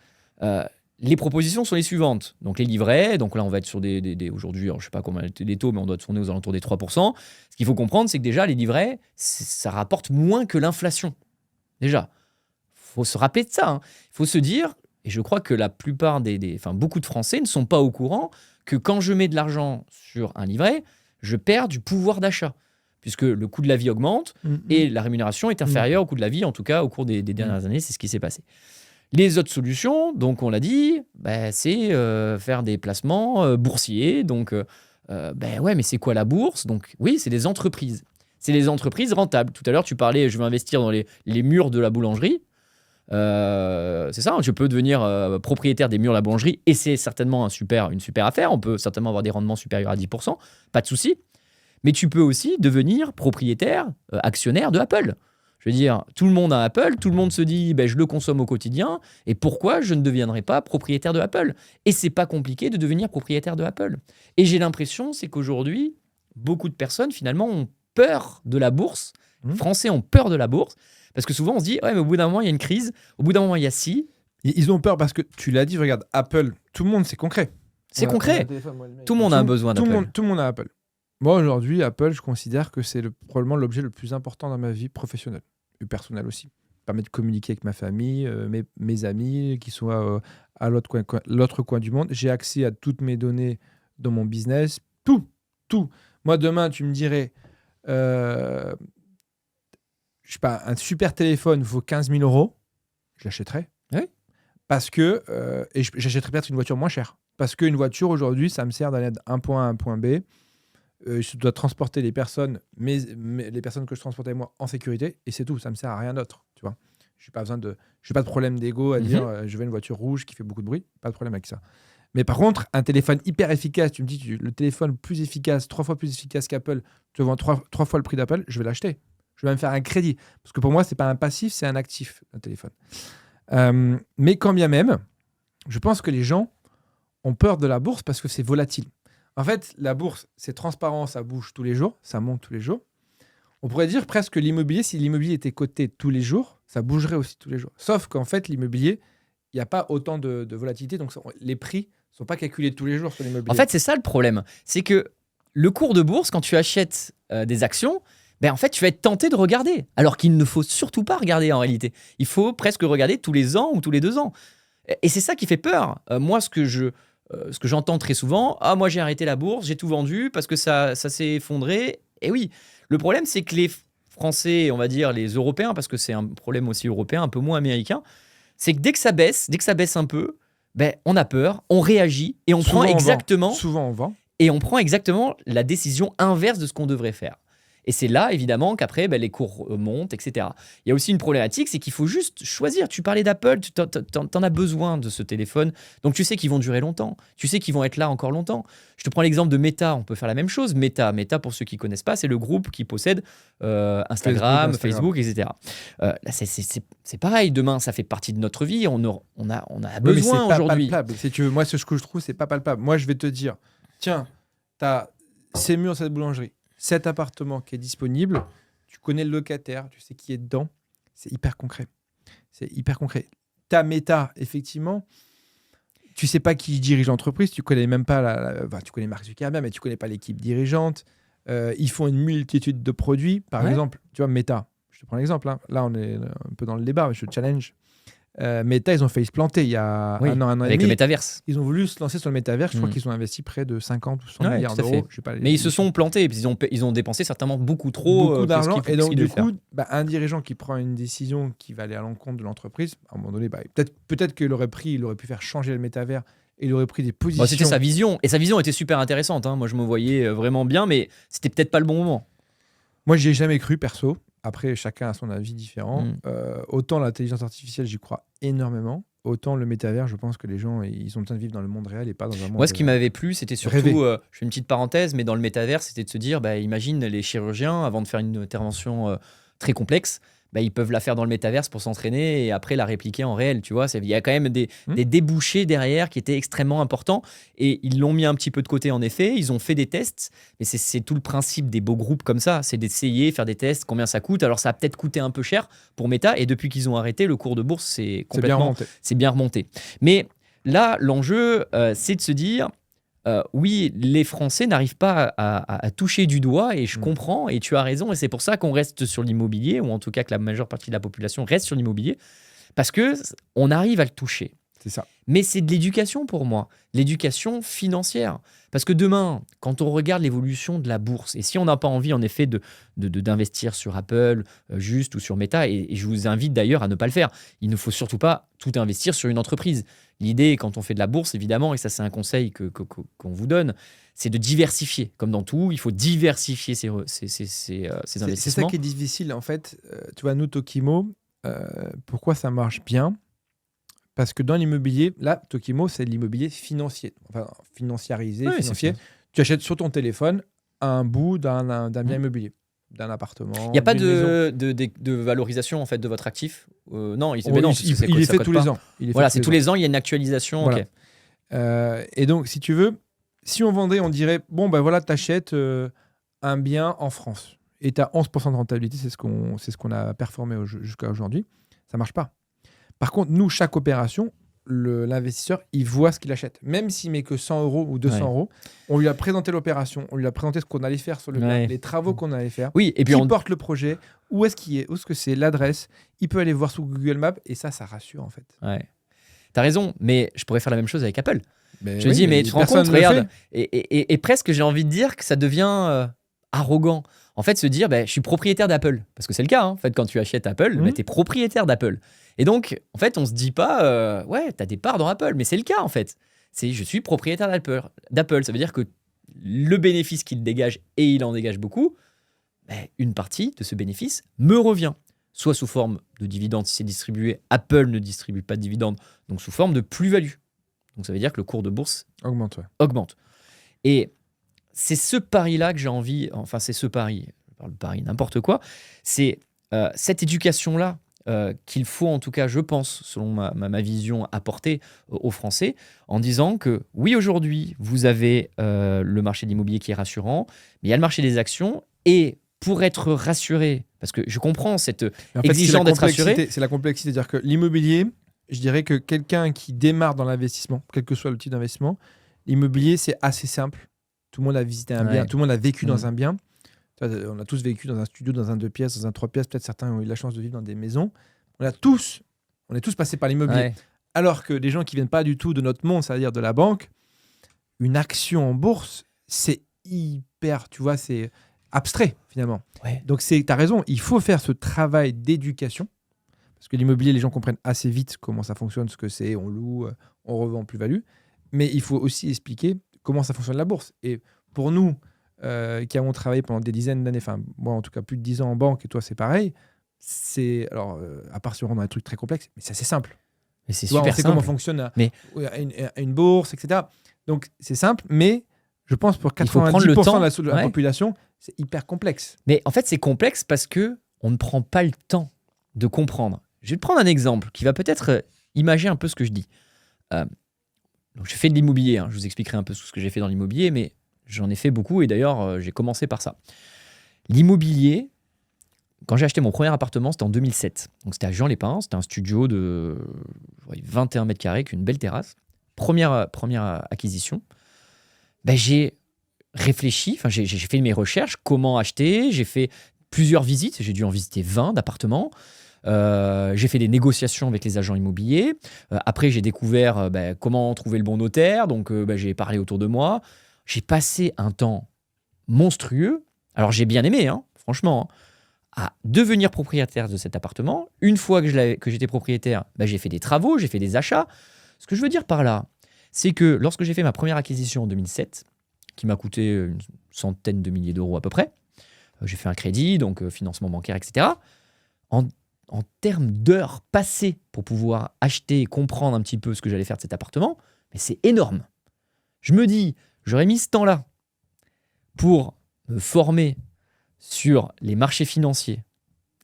Les propositions sont les suivantes. Donc les livrets, donc là on va être sur des aujourd'hui, alors je sais pas comment les taux, mais on doit tourner aux alentours des 3%. Ce qu'il faut comprendre, c'est que déjà les livrets, ça rapporte moins que l'inflation. Déjà, faut se rappeler de ça. Il faut se dire, et je crois que la plupart beaucoup de Français ne sont pas au courant que quand je mets de l'argent sur un livret, je perds du pouvoir d'achat, puisque le coût de la vie augmente et la rémunération est inférieure au coût de la vie, en tout cas au cours des dernières années, c'est ce qui s'est passé. Les autres solutions, donc on l'a dit, c'est faire des placements boursiers. Donc, ouais, mais c'est quoi la bourse? Donc, oui, c'est des entreprises. C'est des entreprises rentables. Tout à l'heure, tu parlais, je veux investir dans les murs de la boulangerie. C'est ça, je peux devenir propriétaire des murs de la boulangerie et c'est certainement une super affaire. On peut certainement avoir des rendements supérieurs à 10%, pas de souci. Mais tu peux aussi devenir propriétaire, actionnaire de Apple. Je veux dire, tout le monde a Apple, tout le monde se dit je le consomme au quotidien, et pourquoi je ne deviendrai pas propriétaire de Apple? Et c'est pas compliqué de devenir propriétaire de Apple. Et j'ai l'impression, c'est qu'aujourd'hui, beaucoup de personnes finalement ont peur de la bourse. Les Français ont peur de la bourse, parce que souvent on se dit ouais, mais au bout d'un moment il y a une crise, au bout d'un moment il y a ci. Ils ont peur parce que tu l'as dit, regarde, Apple, tout le monde, c'est concret. C'est concret. Tout le monde a un besoin d'Apple. Tout le monde a Apple. Moi, aujourd'hui, Apple, je considère que c'est probablement l'objet le plus important dans ma vie professionnelle et personnelle aussi. Ça permet de communiquer avec ma famille, mes amis qui sont à l'autre coin du monde. J'ai accès à toutes mes données dans mon business. Tout. Moi, demain, tu me dirais, je sais pas, un super téléphone vaut 15 000 euros, je l'achèterais. Oui. Parce que, et j'achèterais peut-être une voiture moins chère. Parce qu'une voiture, aujourd'hui, ça me sert d'aller d'un point A à un point B. Je dois transporter les personnes, mais les personnes que je transporte avec moi en sécurité, et c'est tout, ça me sert à rien d'autre, tu vois. Je n'ai pas de problème d'ego à dire je veux une voiture rouge qui fait beaucoup de bruit, pas de problème avec ça. Mais par contre, un téléphone hyper efficace, tu me dis le téléphone plus efficace, 3 fois plus efficace qu'Apple, te vend 3 fois le prix d'Apple, je vais l'acheter. Je vais même faire un crédit, parce que pour moi, c'est pas un passif, c'est un actif, un téléphone. Mais quand bien même, je pense que les gens ont peur de la bourse parce que c'est volatile. En fait, la bourse, c'est transparent, ça bouge tous les jours, ça monte tous les jours. On pourrait dire presque que l'immobilier, si l'immobilier était coté tous les jours, ça bougerait aussi tous les jours. Sauf qu'en fait, l'immobilier, il n'y a pas autant de volatilité, donc les prix ne sont pas calculés tous les jours sur l'immobilier. En fait, c'est ça le problème. C'est que le cours de bourse, quand tu achètes des actions, en fait, tu vas être tenté de regarder. Alors qu'il ne faut surtout pas regarder en réalité. Il faut presque regarder tous les ans ou tous les 2 ans. Et c'est ça qui fait peur. Moi, ce que j'entends très souvent, moi j'ai arrêté la bourse, j'ai tout vendu parce que ça s'est effondré. Et oui, le problème c'est que les Français, on va dire les Européens, parce que c'est un problème aussi européen, un peu moins américain, c'est que dès que ça baisse un peu, ben, on a peur, on réagit et on prend exactement la décision inverse de ce qu'on devrait faire. Et c'est là, évidemment, qu'après, les cours montent, etc. Il y a aussi une problématique, c'est qu'il faut juste choisir. Tu parlais d'Apple, t'en as besoin de ce téléphone. Donc, tu sais qu'ils vont durer longtemps. Tu sais qu'ils vont être là encore longtemps. Je te prends l'exemple de Meta. On peut faire la même chose. Meta, pour ceux qui ne connaissent pas, c'est le groupe qui possède Instagram, Facebook, etc. Là, c'est pareil. Demain, ça fait partie de notre vie. On a besoin aujourd'hui. Si tu veux, moi, ce que je trouve, c'est pas palpable. Moi, je vais te dire, tiens, tu as ces murs, cette boulangerie. Cet appartement qui est disponible, tu connais le locataire, tu sais qui est dedans, c'est hyper concret. Ta Meta, effectivement, tu sais pas qui dirige l'entreprise, tu connais même pas tu connais Mark Zuckerberg, mais tu connais pas l'équipe dirigeante. Ils font une multitude de produits. Par exemple, tu vois, Meta, je te prends l'exemple. Hein. Là, on est un peu dans le débat, je te challenge. Meta, ils ont failli se planter il y a un an et demi. Avec le métaverse. Ils ont voulu se lancer sur le métaverse. Je crois qu'ils ont investi près de 50 ou 100 milliards d'euros. Mais ils se sont plantés. Ils ont dépensé certainement beaucoup d'argent. Et donc, du coup, un dirigeant qui prend une décision qui va aller à l'encontre de l'entreprise, à un moment donné, peut-être qu'il aurait pu faire changer le métavers et il aurait pris des positions. C'était sa vision. Et sa vision était super intéressante. Hein. Moi, je me voyais vraiment bien, mais c'était peut-être pas le bon moment. Moi, j'y ai jamais cru, perso. Après, chacun a son avis différent. Autant l'intelligence artificielle, j'y crois énormément. Autant le métavers, je pense que les gens, ils ont besoin de vivre dans le monde réel et pas dans un monde... Moi, ce qui m'avait plu, c'était surtout, je fais une petite parenthèse, mais dans le métavers, c'était de se dire, imagine les chirurgiens, avant de faire une intervention très complexe, ils peuvent la faire dans le métaverse pour s'entraîner et après la répliquer en réel, tu vois. Il y a quand même des débouchés derrière qui étaient extrêmement importants et ils l'ont mis un petit peu de côté en effet. Ils ont fait des tests, mais c'est tout le principe des beaux groupes comme ça, c'est d'essayer, faire des tests, combien ça coûte. Alors ça a peut-être coûté un peu cher pour Meta et depuis qu'ils ont arrêté, le cours de bourse c'est bien remonté. Mais là, l'enjeu, c'est de se dire... oui, les Français n'arrivent pas à toucher du doigt et je comprends et tu as raison et c'est pour ça qu'on reste sur l'immobilier ou en tout cas que la majeure partie de la population reste sur l'immobilier parce qu'on arrive à le toucher. C'est ça. Mais c'est de l'éducation pour moi, l'éducation financière. Parce que demain, quand on regarde l'évolution de la bourse, et si on n'a pas envie en effet d'investir sur Apple juste ou sur Meta, et je vous invite d'ailleurs à ne pas le faire, il ne faut surtout pas tout investir sur une entreprise. L'idée, quand on fait de la bourse, évidemment, et ça c'est un conseil qu'on vous donne, c'est de diversifier. Comme dans tout, il faut diversifier ses investissements. C'est ça qui est difficile en fait. Tu vois, nous, Tokimo, pourquoi ça marche bien ? Parce que dans l'immobilier, là, Tokimo, c'est de l'immobilier financier, enfin financiarisé, financier. Tu achètes sur ton téléphone un bout d'un bien immobilier, d'un appartement. Il n'y a pas de valorisation en fait de votre actif Non, il est fait tous les ans. Voilà, c'est tous les ans, il y a une actualisation. Voilà. Okay. Et donc, si tu veux, si on vendait, on dirait, bon, ben voilà, tu achètes un bien en France et tu as 11% de rentabilité, c'est ce qu'on a performé jusqu'à aujourd'hui. Ça ne marche pas. Par contre, nous, chaque opération, l'investisseur, il voit ce qu'il achète. Même s'il met que 100 euros ou 200 euros, on lui a présenté l'opération, on lui a présenté ce qu'on allait faire sur le bien, les travaux qu'on allait faire, et puis qui porte le projet, où est-ce qu'il est, où est-ce que c'est, l'adresse. Il peut aller voir sur Google Maps et ça rassure en fait. Ouais. T'as raison, mais je pourrais faire la même chose avec Apple. Mais je me dis, mais tu te rends compte, regarde, et presque j'ai envie de dire que ça devient arrogant. En fait, se dire, je suis propriétaire d'Apple. Parce que c'est le cas, hein. En fait, quand tu achètes Apple, tu es propriétaire d'Apple. Et donc, en fait, on se dit pas, tu as des parts dans Apple. Mais c'est le cas, en fait. Je suis propriétaire d'Apple. Ça veut dire que le bénéfice qu'il dégage, et il en dégage beaucoup, une partie de ce bénéfice me revient. Soit sous forme de dividendes si c'est distribué. Apple ne distribue pas de dividendes. Donc, sous forme de plus-value. Donc, ça veut dire que le cours de bourse augmente. Et c'est ce pari-là que j'ai envie, enfin c'est ce pari, je parle de pari n'importe quoi, c'est cette éducation-là qu'il faut en tout cas, je pense, selon ma vision, apporter aux Français en disant que oui, aujourd'hui, vous avez le marché de l'immobilier qui est rassurant, mais il y a le marché des actions et pour être rassuré, parce que je comprends cette exigence d'être rassuré. C'est la complexité, c'est-à-dire que l'immobilier, je dirais que quelqu'un qui démarre dans l'investissement, quel que soit le type d'investissement, l'immobilier, c'est assez simple. Tout le monde a visité un bien, tout le monde a vécu dans un bien. On a tous vécu dans un studio, dans un 2 pièces, dans un 3 pièces. Peut-être certains ont eu la chance de vivre dans des maisons. On est tous passés par l'immobilier. Ouais. Alors que des gens qui ne viennent pas du tout de notre monde, c'est-à-dire de la banque, une action en bourse, c'est hyper, tu vois, c'est abstrait finalement. Ouais. Donc tu as raison, il faut faire ce travail d'éducation Parce que l'immobilier, les gens comprennent assez vite comment ça fonctionne, ce que c'est, on loue, on revend plus-value. Mais il faut aussi expliquer comment ça fonctionne la bourse. Et pour nous, qui avons travaillé pendant des dizaines d'années, enfin moi en tout cas plus de 10 ans en banque, et toi c'est pareil, alors à part si on rentre dans des trucs très complexes, mais c'est assez simple. Mais c'est Tu vois, on super sait simple. comment fonctionne Mais- une bourse, etc. Donc c'est simple, mais je pense pour Il faut prendre le 90% temps. de la Ouais. population, c'est hyper complexe. Mais en fait, c'est complexe parce que on ne prend pas le temps de comprendre. Je vais te prendre un exemple qui va peut-être imager un peu ce que je dis. Donc, j'ai fait de l'immobilier. Je vous expliquerai un peu ce que j'ai fait dans l'immobilier, mais j'en ai fait beaucoup et d'ailleurs, j'ai commencé par ça. L'immobilier, quand j'ai acheté mon premier appartement, c'était en 2007. Donc, c'était à Jean-Lépin. C'était un studio de 21 mètres carrés avec une belle terrasse. Première acquisition. Ben, j'ai réfléchi, enfin, j'ai fait mes recherches, comment acheter. J'ai fait plusieurs visites. J'ai dû en visiter 20 d'appartements. J'ai fait des négociations avec les agents immobiliers. Après, j'ai découvert comment trouver le bon notaire. Donc, j'ai parlé autour de moi. J'ai passé un temps monstrueux. Alors, j'ai bien aimé, franchement, à devenir propriétaire de cet appartement. Une fois que j'étais propriétaire, j'ai fait des travaux, j'ai fait des achats. Ce que je veux dire par là, c'est que lorsque j'ai fait ma première acquisition en 2007, qui m'a coûté une centaine de milliers d'euros à peu près, j'ai fait un crédit, donc financement bancaire, etc. En termes d'heures passées pour pouvoir acheter et comprendre un petit peu ce que j'allais faire de cet appartement, mais c'est énorme. Je me dis, j'aurais mis ce temps-là pour me former sur les marchés financiers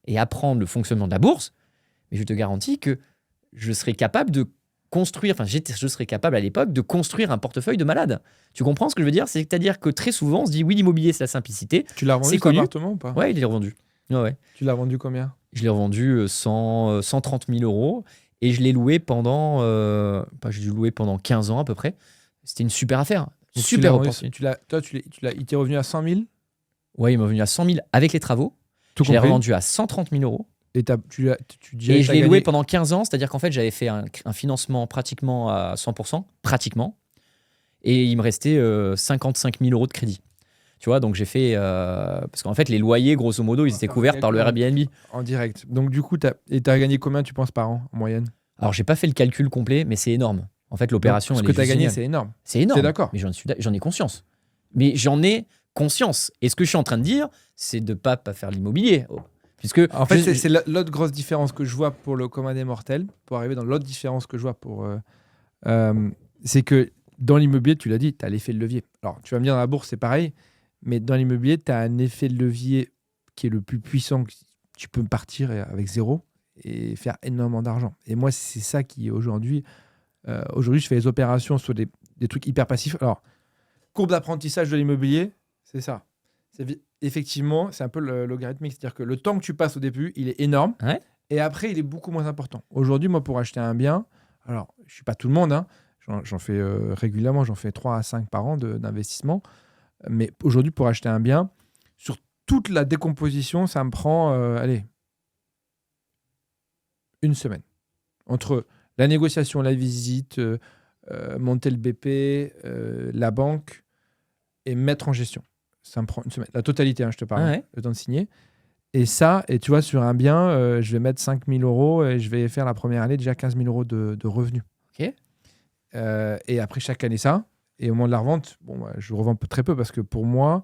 et apprendre le fonctionnement de la bourse, mais je te garantis que je serais capable de construire, je serais capable à l'époque de construire un portefeuille de malade. Tu comprends ce que je veux dire? C'est-à-dire que très souvent, on se dit, oui, l'immobilier, c'est la simplicité. Tu l'as revendu C'est cet connu. appartement ou pas? Ouais, il est revendu. Ouais. Tu l'as vendu combien? Je l'ai revendu 130 000 euros et je l'ai loué pendant, j'ai dû louer pendant 15 ans à peu près. C'était une super affaire. Donc, Super tu l'as vendu- opportunité. il t'est revenu à 100 000, Ouais, il m'a revenu à 100 000 avec les travaux. tout Je l'ai compris. revendu à 130 000 euros. Et Et je l'ai loué pendant 15 ans, c'est-à-dire qu'en fait, j'avais fait un financement pratiquement à 100%, pratiquement. Et il me restait 55 000 euros de crédit. Tu vois, donc j'ai fait. Parce qu'en fait, les loyers, grosso modo, ils étaient couverts par le Airbnb. en direct. Donc du coup, t'as gagné combien, tu penses, par an, en moyenne? Alors, j'ai pas fait le calcul complet, mais c'est énorme. En fait, l'opération, Donc, ce elle que est tu as juste gagné, géniale. c'est énorme. C'est énorme. T'es d'accord? Mais j'en ai conscience. Mais j'en ai conscience. Et ce que je suis en train de dire, c'est de pas faire l'immobilier. Puisque En fait, c'est l'autre grosse différence que je vois pour le commun des mortels, pour arriver dans l'autre différence que je vois c'est que dans l'immobilier, tu l'as dit, tu as l'effet de levier. Alors, tu vas me dire, dans la bourse, c'est pareil, mais dans l'immobilier, tu as un effet de levier qui est le plus puissant. Tu peux partir avec zéro et faire énormément d'argent. Et moi, c'est ça qui, aujourd'hui, je fais des opérations sur des trucs hyper passifs. Alors, courbe d'apprentissage de l'immobilier, c'est ça. Effectivement, c'est un peu logarithmique. C'est-à-dire que le temps que tu passes au début, il est énorme. Ouais. Et après, il est beaucoup moins important. Aujourd'hui, moi, pour acheter un bien, alors, je ne suis pas tout le monde, j'en fais régulièrement, j'en fais 3 à 5 par an d'investissement. Mais aujourd'hui, pour acheter un bien, sur toute la décomposition, ça me prend, une semaine. Entre la négociation, la visite, monter le BP, la banque et mettre en gestion. Ça me prend une semaine. La totalité, je te parle, le temps de signer. Et ça, et tu vois, sur un bien, je vais mettre 5 000 euros et je vais faire la première année déjà 15 000 euros de revenus. Ok. Et après, chaque année, ça. Et au moment de la revente, je revends très peu parce que pour moi,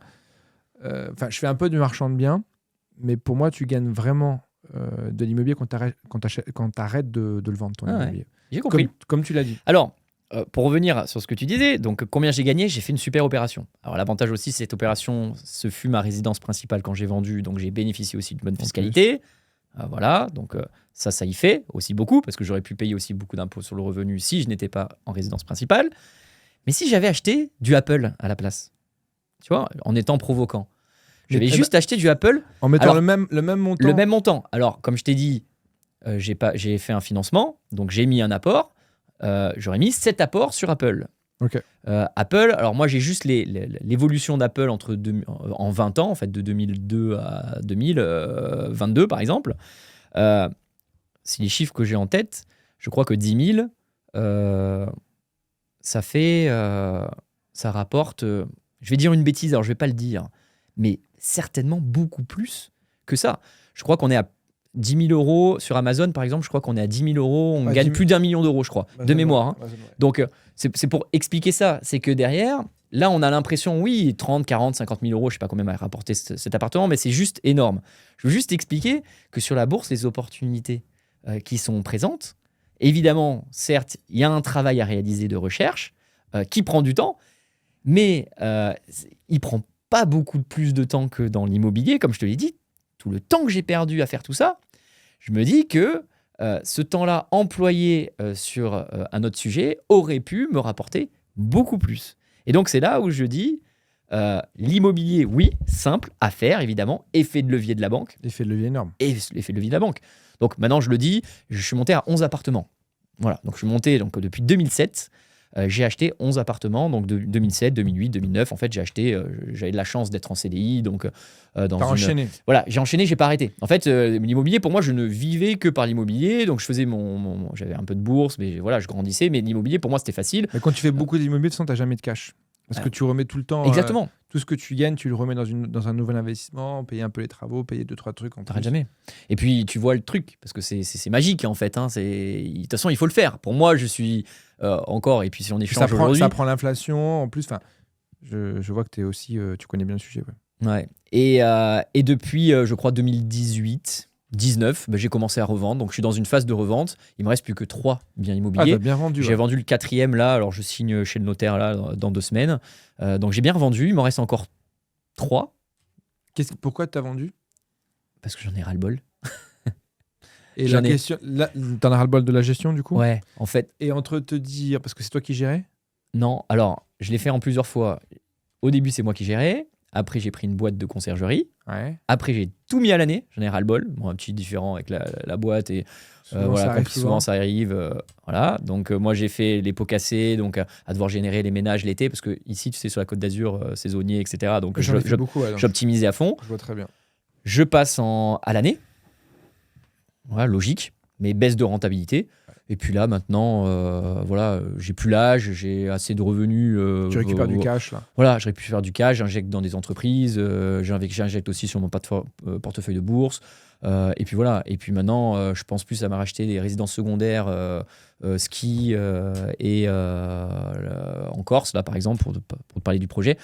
je fais un peu du marchand de biens, mais pour moi, tu gagnes vraiment de l'immobilier quand tu arrêtes de le vendre, ton immobilier. J'ai compris. Comme tu l'as dit. Alors, pour revenir sur ce que tu disais, donc combien j'ai gagné? J'ai fait une super opération. Alors l'avantage aussi, cette opération, ce fut ma résidence principale quand j'ai vendu, donc j'ai bénéficié aussi d'une bonne fiscalité. Voilà, donc ça y fait aussi beaucoup, parce que j'aurais pu payer aussi beaucoup d'impôts sur le revenu si je n'étais pas en résidence principale. Mais si j'avais acheté du Apple à la place, tu vois, en étant provoquant, j'avais juste acheté du Apple. En mettant le même montant. Le même montant. Alors, comme je t'ai dit, j'ai fait un financement, donc j'ai mis un apport. J'aurais mis 7 apports sur Apple. Okay. Apple, alors moi j'ai juste l'évolution d'Apple en 20 ans, en fait, de 2002 à 2022 par exemple. C'est les chiffres que j'ai en tête. Je crois que 10 000, ça rapporte, je vais dire une bêtise, alors je vais pas le dire, mais certainement beaucoup plus que ça. Je crois qu'on est à 10 000 euros sur Amazon, par exemple, je crois qu'on est à 10 000 euros, on gagne 10 000. plus d'1 million d'euros, je crois, de mémoire. Hein. Ouais. Donc, c'est pour expliquer ça. C'est que derrière, là, on a l'impression, oui, 30, 40, 50 000 euros, je sais pas combien m'a rapporté cet appartement, mais c'est juste énorme. Je veux juste expliquer que sur la bourse, les opportunités qui sont présentes, évidemment, certes, il y a un travail à réaliser de recherche qui prend du temps, mais il prend pas beaucoup plus de temps que dans l'immobilier, comme je te l'ai dit. Tout le temps que j'ai perdu à faire tout ça, je me dis que ce temps-là employé sur un autre sujet aurait pu me rapporter beaucoup plus. Et donc, c'est là où je dis, l'immobilier, oui, simple à faire, évidemment, effet de levier de la banque. L'effet de levier énorme. Et l'effet de levier de la banque. Donc, maintenant, je le dis, je suis monté à 11 appartements. Voilà, donc je suis monté depuis 2007. J'ai acheté 11 appartements, donc de 2007, 2008, 2009. En fait, j'avais de la chance d'être en CDI. Donc, enchaîné. Voilà, j'ai enchaîné, j'ai pas arrêté. En fait, l'immobilier, pour moi, je ne vivais que par l'immobilier. Donc, je faisais j'avais un peu de bourse, mais voilà, je grandissais. Mais l'immobilier, pour moi, c'était facile. Mais quand tu fais beaucoup d'immobilier, de toute façon, tu n'as jamais de cash. Parce que tu remets tout le temps. Exactement. Tout ce que tu gagnes, tu le remets dans un nouvel investissement, payer un peu les travaux, payer 2-3 trucs. T'arrêtes jamais. Et puis, tu vois le truc, parce que c'est magique, en fait. Hein, de toute façon, il faut le faire. Pour moi, je suis encore. Et puis, si on échange aujourd'hui. Ça prend l'inflation. En plus, je vois que tu connais bien le sujet. Ouais. Et depuis, je crois, 2019, j'ai commencé à revendre. Donc, je suis dans une phase de revente. Il me reste plus que 3 biens immobiliers. Ah, t'as bien vendu. J'ai vendu le 4e là. Alors, je signe chez le notaire là dans 2 semaines. Donc, j'ai bien revendu. Il m'en reste encore 3. Pourquoi tu as vendu? Parce que j'en ai ras-le-bol. Et la question, t'en as ras-le-bol de la gestion du coup? Ouais, en fait. Et entre te dire, parce que c'est toi qui gérais? Non, alors, je l'ai fait en plusieurs fois. Au début, c'est moi qui gérais. Après, j'ai pris une boîte de conciergerie. Ouais. Après, j'ai tout mis à l'année. J'en ai ras-le-bol. Bon, un petit différent avec la boîte. Et souvent, ça arrive. Voilà. Donc, moi, j'ai fait les pots cassés, donc à devoir générer les ménages l'été. Parce que ici, tu sais, sur la Côte d'Azur, saisonnier, etc. Donc, j'optimisais à fond. Je vois très bien. Je passe à l'année. Voilà, logique. Mais baisse de rentabilité. Et puis là, maintenant, j'ai plus l'âge, j'ai assez de revenus. Tu récupères du cash, là. Voilà, je récupère du cash, j'injecte dans des entreprises, j'injecte aussi sur mon portefeuille de bourse. Et puis voilà. Et puis maintenant, je pense plus à me racheter des résidences secondaires, ski et en Corse, là, par exemple, pour te parler du projet,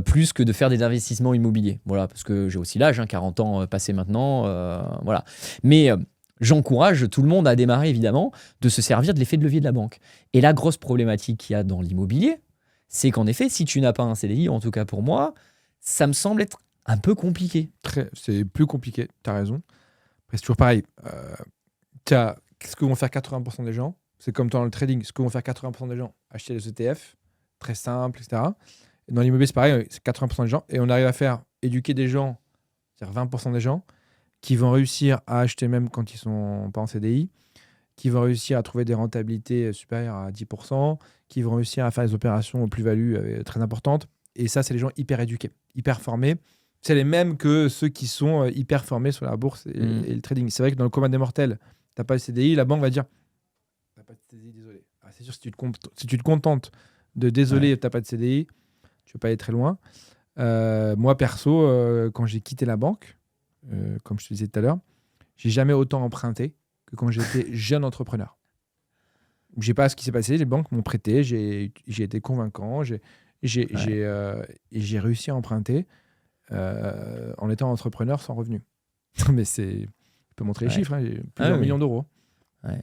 plus que de faire des investissements immobiliers. Voilà, parce que j'ai aussi l'âge, 40 ans passés maintenant. Voilà. Mais j'encourage tout le monde à démarrer, évidemment, de se servir de l'effet de levier de la banque. Et la grosse problématique qu'il y a dans l'immobilier, c'est qu'en effet, si tu n'as pas un CDI, en tout cas pour moi, ça me semble être un peu compliqué. C'est plus compliqué, tu as raison. Après, c'est toujours pareil. Ce que vont faire 80% des gens, c'est comme dans le trading, ce que vont faire 80% des gens, acheter des ETF, très simple, etc. Et dans l'immobilier, c'est pareil, c'est 80% des gens. Et on arrive à faire éduquer des gens, c'est-à-dire 20% des gens, qui vont réussir à acheter même quand ils sont pas en CDI, qui vont réussir à trouver des rentabilités supérieures à 10%, qui vont réussir à faire des opérations aux plus-values très importantes. Et ça, c'est les gens hyper éduqués, hyper formés. C'est les mêmes que ceux qui sont hyper formés sur la bourse et le trading. C'est vrai que dans le commun des mortels, tu n'as pas de CDI, la banque va dire « tu n'as pas de CDI, désolé ». C'est sûr, si tu te contentes de « désolé, tu n'as pas de CDI », tu ne vas pas aller très loin. Moi, perso, quand j'ai quitté la banque, comme je te disais tout à l'heure, j'ai jamais autant emprunté que quand j'étais jeune entrepreneur. Je sais pas ce qui s'est passé, les banques m'ont prêté, j'ai été convaincant, j'ai réussi à emprunter en étant entrepreneur sans revenu. Mais je peux montrer les chiffres, j'ai plusieurs millions d'euros. Ouais.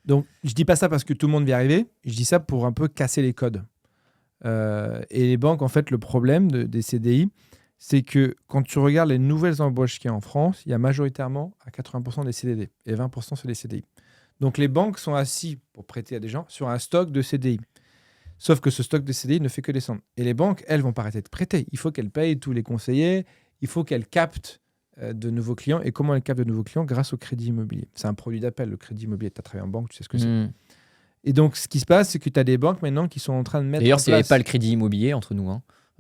Donc, je dis pas ça parce que tout le monde va y arriver, je dis ça pour un peu casser les codes. Et les banques, en fait, le problème des CDI, c'est que quand tu regardes les nouvelles embauches qu'il y a en France, il y a majoritairement à 80% des CDD et 20% sur les CDI. Donc les banques sont assis pour prêter à des gens sur un stock de CDI. Sauf que ce stock de CDI ne fait que descendre. Et les banques, elles, vont pas arrêter de prêter. Il faut qu'elles payent tous les conseillers, il faut qu'elles captent de nouveaux clients. Et comment elles captent de nouveaux clients? Grâce au crédit immobilier. C'est un produit d'appel, le crédit immobilier. Tu as travaillé en banque, tu sais ce que c'est. Et donc, ce qui se passe, c'est que tu as des banques maintenant qui sont en train de mettre D'ailleurs, en s'il n'y avait place... pas le crédit immobilier entre nous,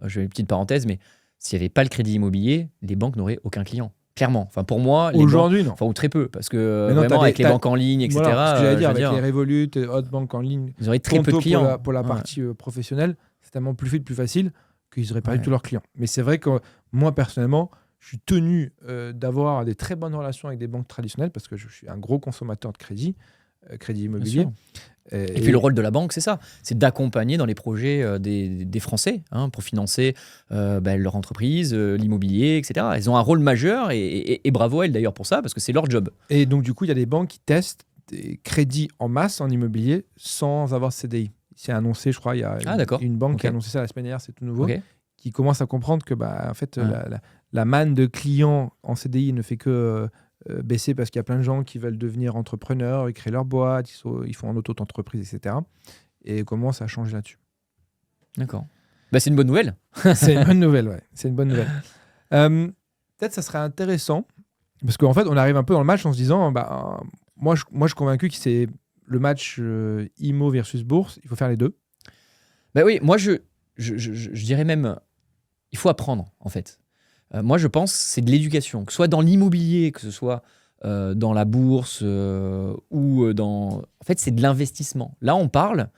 je fais une petite parenthèse, mais s'il n'y avait pas le crédit immobilier, les banques n'auraient aucun client. Clairement. Enfin, pour moi, aujourd'hui, non. Enfin, ou très peu. Parce que non, vraiment, avec les banques en ligne, etc. Voilà, ce que j'allais dire, avec les Revolut, autres banques en ligne, ils auraient très peu de clients. Pour la partie professionnelle, c'est tellement plus facile qu'ils auraient perdu tous leurs clients. Mais c'est vrai que moi, personnellement, je suis tenu d'avoir des très bonnes relations avec des banques traditionnelles parce que je suis un gros consommateur de crédit immobilier. Et puis le rôle de la banque, c'est ça, c'est d'accompagner dans les projets des Français pour financer leur entreprise, l'immobilier, etc. Elles ont un rôle majeur et bravo à elles d'ailleurs pour ça, parce que c'est leur job. Et donc du coup, il y a des banques qui testent des crédits en masse en immobilier sans avoir CDI. C'est annoncé, je crois, il y a une banque qui a annoncé ça la semaine dernière, c'est tout nouveau, qui commence à comprendre que en fait, la manne de clients en CDI ne fait que baisser parce qu'il y a plein de gens qui veulent devenir entrepreneurs, ils créent leur boîte, ils font en auto-entreprise, etc. Et commence à changer là-dessus. D'accord. C'est une bonne nouvelle. C'est une bonne nouvelle, ouais. C'est une bonne nouvelle. Peut-être ça serait intéressant, parce qu'en fait, on arrive un peu dans le match en se disant, moi, je suis convaincu que c'est le match IMO versus bourse, il faut faire les deux. Oui, moi, je dirais même, il faut apprendre, en fait. Moi, je pense que c'est de l'éducation, que ce soit dans l'immobilier, que ce soit dans la bourse ou dans... En fait, c'est de l'investissement. Là, on parle,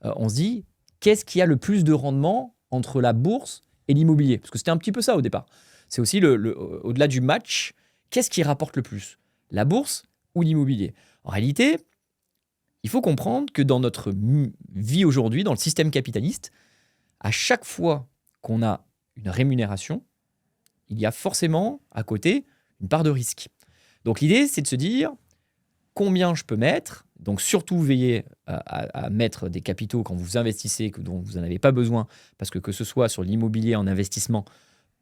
on se dit, qu'est-ce qui a le plus de rendement entre la bourse et l'immobilier? Parce que c'était un petit peu ça au départ. C'est aussi, au-delà du match, qu'est-ce qui rapporte le plus? La bourse ou l'immobilier? En réalité, il faut comprendre que dans notre vie aujourd'hui, dans le système capitaliste, à chaque fois qu'on a une rémunération, il y a forcément à côté une part de risque. Donc l'idée, c'est de se dire combien je peux mettre. Donc surtout veillez à mettre des capitaux quand vous investissez dont vous n'en avez pas besoin, parce que ce soit sur l'immobilier en investissement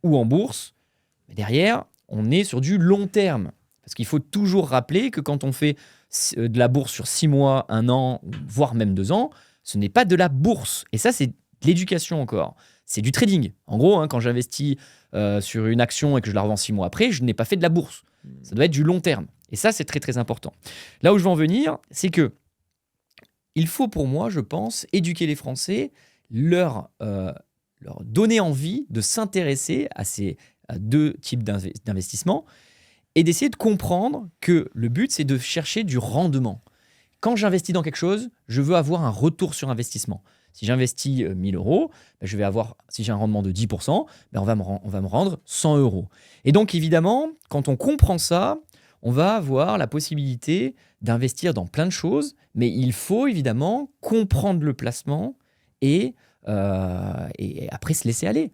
ou en bourse, mais derrière, on est sur du long terme. Parce qu'il faut toujours rappeler que quand on fait de la bourse sur 6 mois, 1 an, voire même 2 ans, ce n'est pas de la bourse. Et ça, c'est de l'éducation encore. C'est du trading. En gros, quand j'investis sur une action et que je la revends 6 mois après, je n'ai pas fait de la bourse. Ça doit être du long terme. Et ça, c'est très, très important. Là où je veux en venir, c'est que il faut pour moi, je pense, éduquer les Français, leur donner envie de s'intéresser à ces deux types d'investissements et d'essayer de comprendre que le but, c'est de chercher du rendement. Quand j'investis dans quelque chose, je veux avoir un retour sur investissement. Si j'investis 1 000 euros, je vais avoir, si j'ai un rendement de 10%, on va me rendre 100 euros. Et donc, évidemment, quand on comprend ça, on va avoir la possibilité d'investir dans plein de choses, mais il faut évidemment comprendre le placement et après se laisser aller.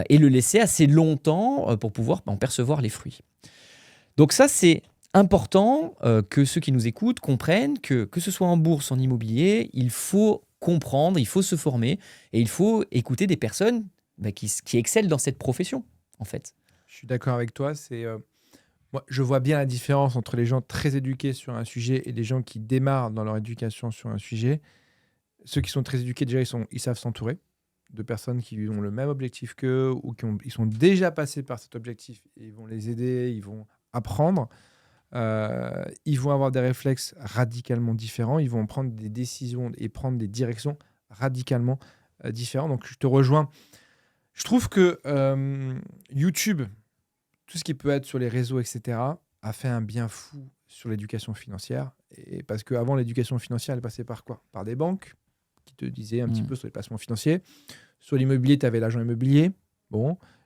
Et le laisser assez longtemps pour pouvoir en percevoir les fruits. Donc ça, c'est important que ceux qui nous écoutent comprennent que ce soit en bourse, en immobilier, il faut comprendre, il faut se former et il faut écouter des personnes qui excellent dans cette profession, en fait. Je suis d'accord avec toi. Moi, je vois bien la différence entre les gens très éduqués sur un sujet et les gens qui démarrent dans leur éducation sur un sujet. Ceux qui sont très éduqués, déjà, ils savent s'entourer de personnes qui ont le même objectif qu'eux ou ils sont déjà passés par cet objectif. Et ils vont les aider, ils vont apprendre. Ils vont avoir des réflexes radicalement différents. Ils vont prendre des décisions et prendre des directions radicalement différentes. Donc, je te rejoins. Je trouve que YouTube, tout ce qui peut être sur les réseaux, etc., a fait un bien fou sur l'éducation financière. Et parce qu'avant, l'éducation financière, elle passait par quoi? Par des banques qui te disaient un petit peu sur les placements financiers. Sur l'immobilier, tu avais l'agent immobilier,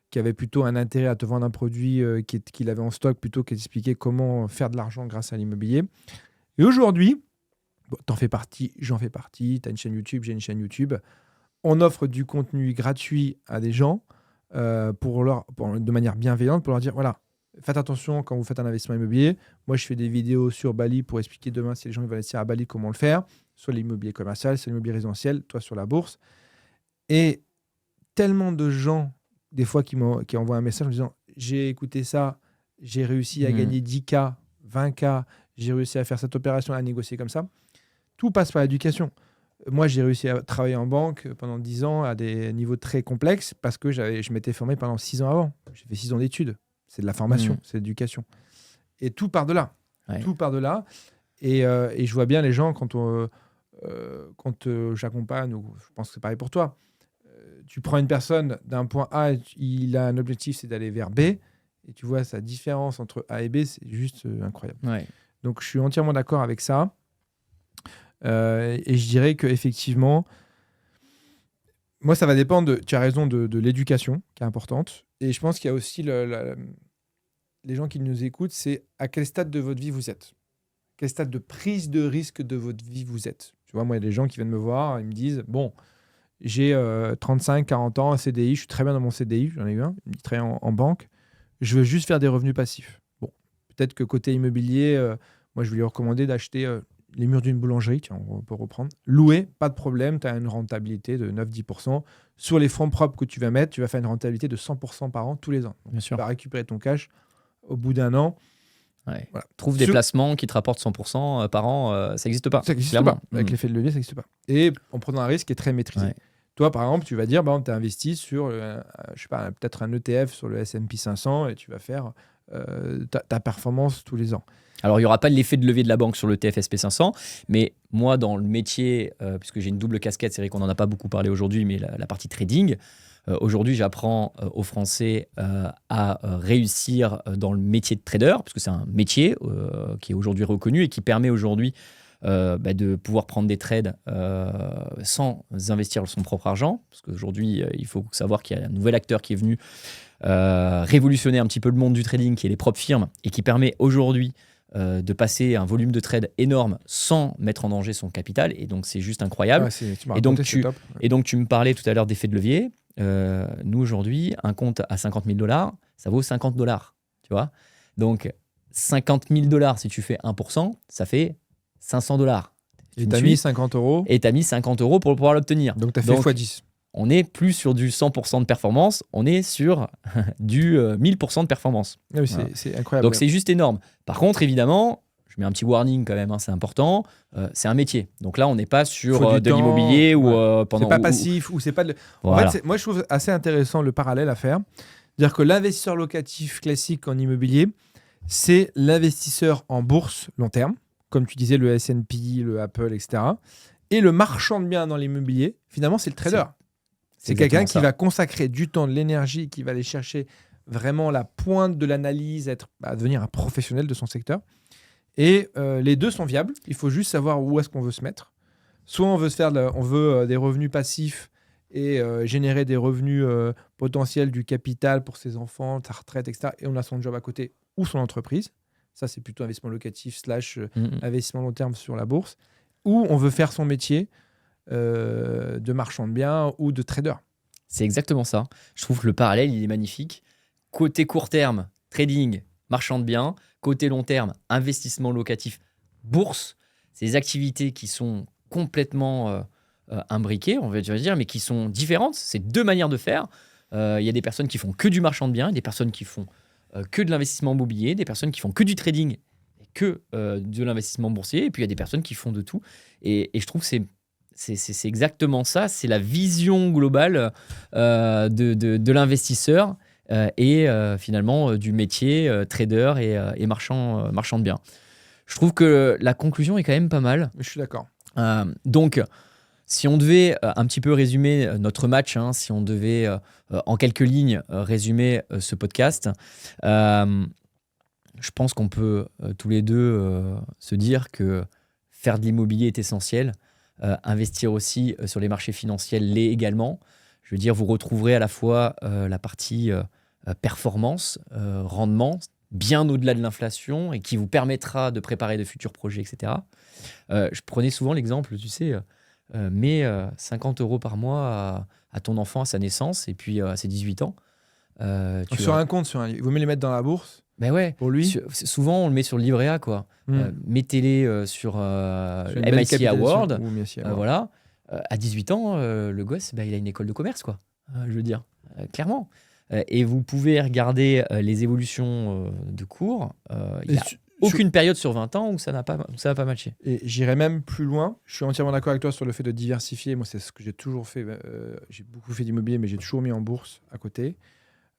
qui avait plutôt un intérêt à te vendre un produit qu'il avait en stock plutôt qu'à t'expliquer comment faire de l'argent grâce à l'immobilier. Et aujourd'hui, t'en fais partie, j'en fais partie, tu as une chaîne YouTube, j'ai une chaîne YouTube. On offre du contenu gratuit à des gens de manière bienveillante pour leur dire, voilà, faites attention quand vous faites un investissement immobilier. Moi, je fais des vidéos sur Bali pour expliquer demain si les gens veulent investir à Bali, comment le faire, soit l'immobilier commercial, soit l'immobilier résidentiel, toi sur la bourse. Et tellement de gens, des fois, qui envoient un message en disant, j'ai écouté ça, j'ai réussi à gagner 10K, 20K, j'ai réussi à faire cette opération, à négocier comme ça. Tout passe par l'éducation. Moi, j'ai réussi à travailler en banque pendant 10 ans à des niveaux très complexes parce que je m'étais formé pendant 6 ans avant. J'ai fait 6 ans d'études. C'est de la formation, c'est de l'éducation. Et tout part de là. Ouais. Tout part de là. Et je vois bien les gens quand j'accompagne, ou je pense que c'est pareil pour toi, tu prends une personne d'un point A, il a un objectif, c'est d'aller vers B, et tu vois sa différence entre A et B, c'est juste incroyable. Ouais. Donc, je suis entièrement d'accord avec ça. Et je dirais qu'effectivement, moi, ça va dépendre, tu as raison, de l'éducation qui est importante. Et je pense qu'il y a aussi les gens qui nous écoutent, c'est à quel stade de votre vie vous êtes. Quel stade de prise de risque de votre vie vous êtes. Tu vois, moi, il y a des gens qui viennent me voir, ils me disent, bon, j'ai 35, 40 ans, un CDI, je suis très bien dans mon CDI, j'en ai eu un, il travaille en banque, je veux juste faire des revenus passifs. Bon, peut-être que côté immobilier, moi, je vais lui recommander d'acheter les murs d'une boulangerie, tiens, on peut reprendre. Louer, pas de problème, tu as une rentabilité de 9-10%. Sur les fonds propres que tu vas mettre, tu vas faire une rentabilité de 100% par an tous les ans. Donc, Bien sûr. tu vas récupérer ton cash au bout d'un an. Ouais. Voilà. Trouve des placements qui te rapportent 100% par an, ça n'existe pas. Ça n'existe clairement. pas. Avec l'effet de levier, ça n'existe pas. Et en prenant un risque qui est très maîtrisé. Ouais. Toi, par exemple, tu vas dire, tu as investi sur, je sais pas, peut-être un ETF sur le S&P 500 et tu vas faire ta performance tous les ans. Alors, il n'y aura pas l'effet de levier de la banque sur le TFSP 500, mais moi, dans le métier, puisque j'ai une double casquette, c'est vrai qu'on n'en a pas beaucoup parlé aujourd'hui, mais la partie trading, aujourd'hui, j'apprends aux Français à réussir dans le métier de trader, parce que c'est un métier qui est aujourd'hui reconnu et qui permet aujourd'hui de pouvoir prendre des trades sans investir son propre argent. Parce qu'aujourd'hui, il faut savoir qu'il y a un nouvel acteur qui est venu révolutionner un petit peu le monde du trading, qui est les propres firmes, et qui permet aujourd'hui de passer un volume de trade énorme sans mettre en danger son capital. Et donc, c'est juste incroyable. Ouais, Et donc, tu me parlais tout à l'heure d'effet de levier. Nous, aujourd'hui, un compte à 50 000 $, ça vaut 50 $. Tu vois ? Donc, 50 000 $, si tu fais 1%, ça fait 500 $. Et tu as mis 50 €. Et tu as mis 50 € pour pouvoir l'obtenir. Donc, tu as fait x10. On n'est plus sur du 100% de performance, on est sur du 1000% de performance. Ah oui, c'est incroyable. Donc, c'est juste énorme. Par contre, évidemment, je mets un petit warning quand même, c'est important, c'est un métier. Donc là, on n'est pas sur de l'immobilier ou pendant... C'est pas passif ou c'est pas... Voilà. En fait, moi, je trouve assez intéressant le parallèle à faire. C'est-à-dire que l'investisseur locatif classique en immobilier, c'est l'investisseur en bourse long terme, comme tu disais, le S&P, le Apple, etc. Et le marchand de biens dans l'immobilier, finalement, c'est le trader. C'est quelqu'un qui va consacrer du temps, de l'énergie, qui va aller chercher vraiment la pointe de l'analyse, devenir un professionnel de son secteur. Et les deux sont viables. Il faut juste savoir où est-ce qu'on veut se mettre. Soit on veut des revenus passifs et générer des revenus potentiels du capital pour ses enfants, sa retraite, etc. Et on a son job à côté ou son entreprise. Ça, c'est plutôt investissement locatif / investissement long terme sur la bourse. Ou on veut faire son métier de marchand de biens ou de trader. C'est exactement ça. Je trouve que le parallèle, il est magnifique. Côté court terme, trading, marchand de biens. Côté long terme, investissement locatif, bourse. C'est des activités qui sont complètement imbriquées, on va dire, mais qui sont différentes. C'est deux manières de faire. Il y a des personnes qui font que du marchand de biens, des personnes qui font que de l'investissement immobilier, des personnes qui font que du trading et que de l'investissement boursier. Et puis, il y a des personnes qui font de tout. Et je trouve que c'est exactement ça. C'est la vision globale de l'investisseur et finalement du métier trader et marchand de biens. Je trouve que la conclusion est quand même pas mal. Je suis d'accord. Donc, si on devait un petit peu résumer notre match, si on devait en quelques lignes résumer ce podcast, je pense qu'on peut tous les deux se dire que faire de l'immobilier est essentiel. Investir aussi sur les marchés financiers l'est également. Je veux dire, vous retrouverez à la fois la partie performance, rendement, bien au-delà de l'inflation et qui vous permettra de préparer de futurs projets, etc. Je prenais souvent l'exemple, tu sais, mets 50 € par mois à ton enfant à sa naissance et puis à ses 18 ans. Un compte, il vaut mieux les mettre dans la bourse. Ben ouais, pour lui. Souvent on le met sur le livret A, quoi. Mettez-les sur MIT Award. Voilà. À 18 ans, le gosse, il a une école de commerce, quoi. Je veux dire, clairement. Et vous pouvez regarder les évolutions de cours. Il n'y a aucune période sur 20 ans où ça n'a pas matché. Et j'irai même plus loin. Je suis entièrement d'accord avec toi sur le fait de diversifier. Moi, c'est ce que j'ai toujours fait. J'ai beaucoup fait d'immobilier, mais j'ai toujours mis en bourse à côté.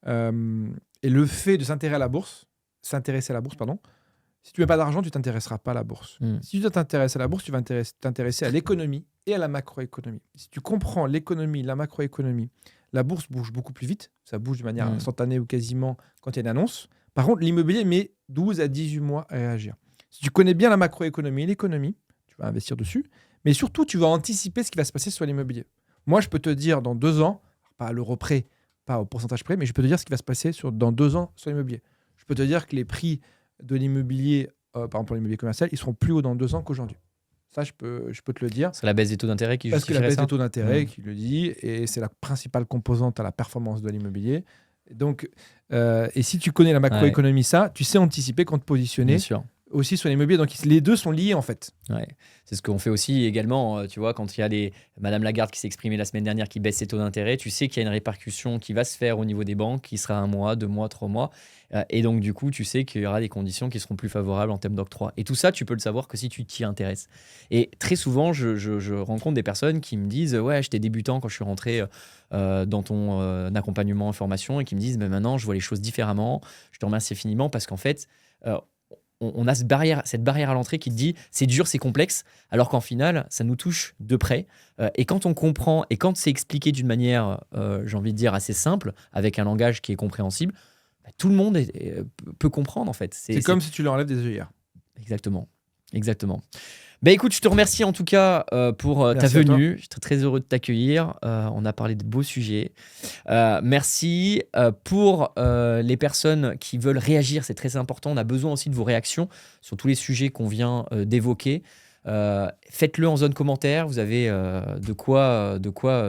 Et le fait de s'intéresser à la bourse, si tu n'as pas d'argent, tu ne t'intéresseras pas à la bourse. Si tu t'intéresses à la bourse, tu vas t'intéresser à l'économie et à la macroéconomie. Si tu comprends l'économie, la macroéconomie, la bourse bouge beaucoup plus vite. Ça bouge de manière instantanée ou quasiment quand il y a une annonce. Par contre, l'immobilier met 12 à 18 mois à réagir. Si tu connais bien la macroéconomie et l'économie, tu vas investir dessus. Mais surtout, tu vas anticiper ce qui va se passer sur l'immobilier. Moi, je peux te dire dans 2 ans, pas à l'euro près, pas au pourcentage près, mais je peux te dire ce qui va se passer dans 2 ans sur l'immobilier. Je peux te dire que les prix de l'immobilier, par exemple pour l'immobilier commercial, ils seront plus hauts dans 2 ans qu'aujourd'hui. Ça, je peux te le dire. C'est la baisse des taux d'intérêt qui Parce que justifie la baisse ça. des taux d'intérêt qui le dit, et c'est la principale composante à la performance de l'immobilier. Donc, et si tu connais la macroéconomie, ça, tu sais anticiper quand te positionner. Bien sûr. Aussi sur l'immobilier. Donc, les deux sont liés en fait. Ouais. C'est ce qu'on fait aussi également, tu vois, quand il y a Madame Lagarde qui s'est exprimée la semaine dernière qui baisse ses taux d'intérêt, tu sais qu'il y a une répercussion qui va se faire au niveau des banques, qui sera 1 mois, 2 mois, 3 mois. Et donc, du coup, tu sais qu'il y aura des conditions qui seront plus favorables en termes d'octroi. Et tout ça, tu peux le savoir que si tu t'y intéresses. Et très souvent, je rencontre des personnes qui me disent « Ouais, j'étais débutant quand je suis rentré dans ton accompagnement en formation » et qui me disent « Mais maintenant, je vois les choses différemment. Je te remercie infiniment parce qu'en fait… on a cette barrière à l'entrée qui te dit c'est dur, c'est complexe, alors qu'en final, ça nous touche de près. Et quand on comprend et quand c'est expliqué d'une manière, j'ai envie de dire, assez simple, avec un langage qui est compréhensible, tout le monde peut comprendre en fait. C'est comme si tu leur enlèves des œillères. Exactement. Écoute, je te remercie en tout cas pour ta venue. Je suis très, très heureux de t'accueillir. On a parlé de beaux sujets. Merci pour les personnes qui veulent réagir. C'est très important. On a besoin aussi de vos réactions sur tous les sujets qu'on vient d'évoquer. Faites-le en zone commentaire. Vous avez de quoi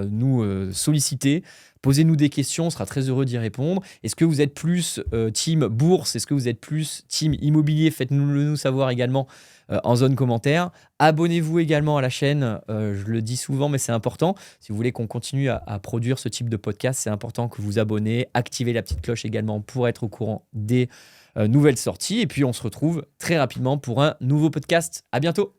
nous solliciter. Posez-nous des questions, on sera très heureux d'y répondre. Est-ce que vous êtes plus team bourse? Est-ce que vous êtes plus team immobilier? Faites-nous savoir également en zone commentaire. Abonnez-vous également à la chaîne, je le dis souvent, mais c'est important. Si vous voulez qu'on continue à produire ce type de podcast, c'est important que vous abonnez. Activez la petite cloche également pour être au courant des nouvelles sorties. Et puis, on se retrouve très rapidement pour un nouveau podcast. À bientôt.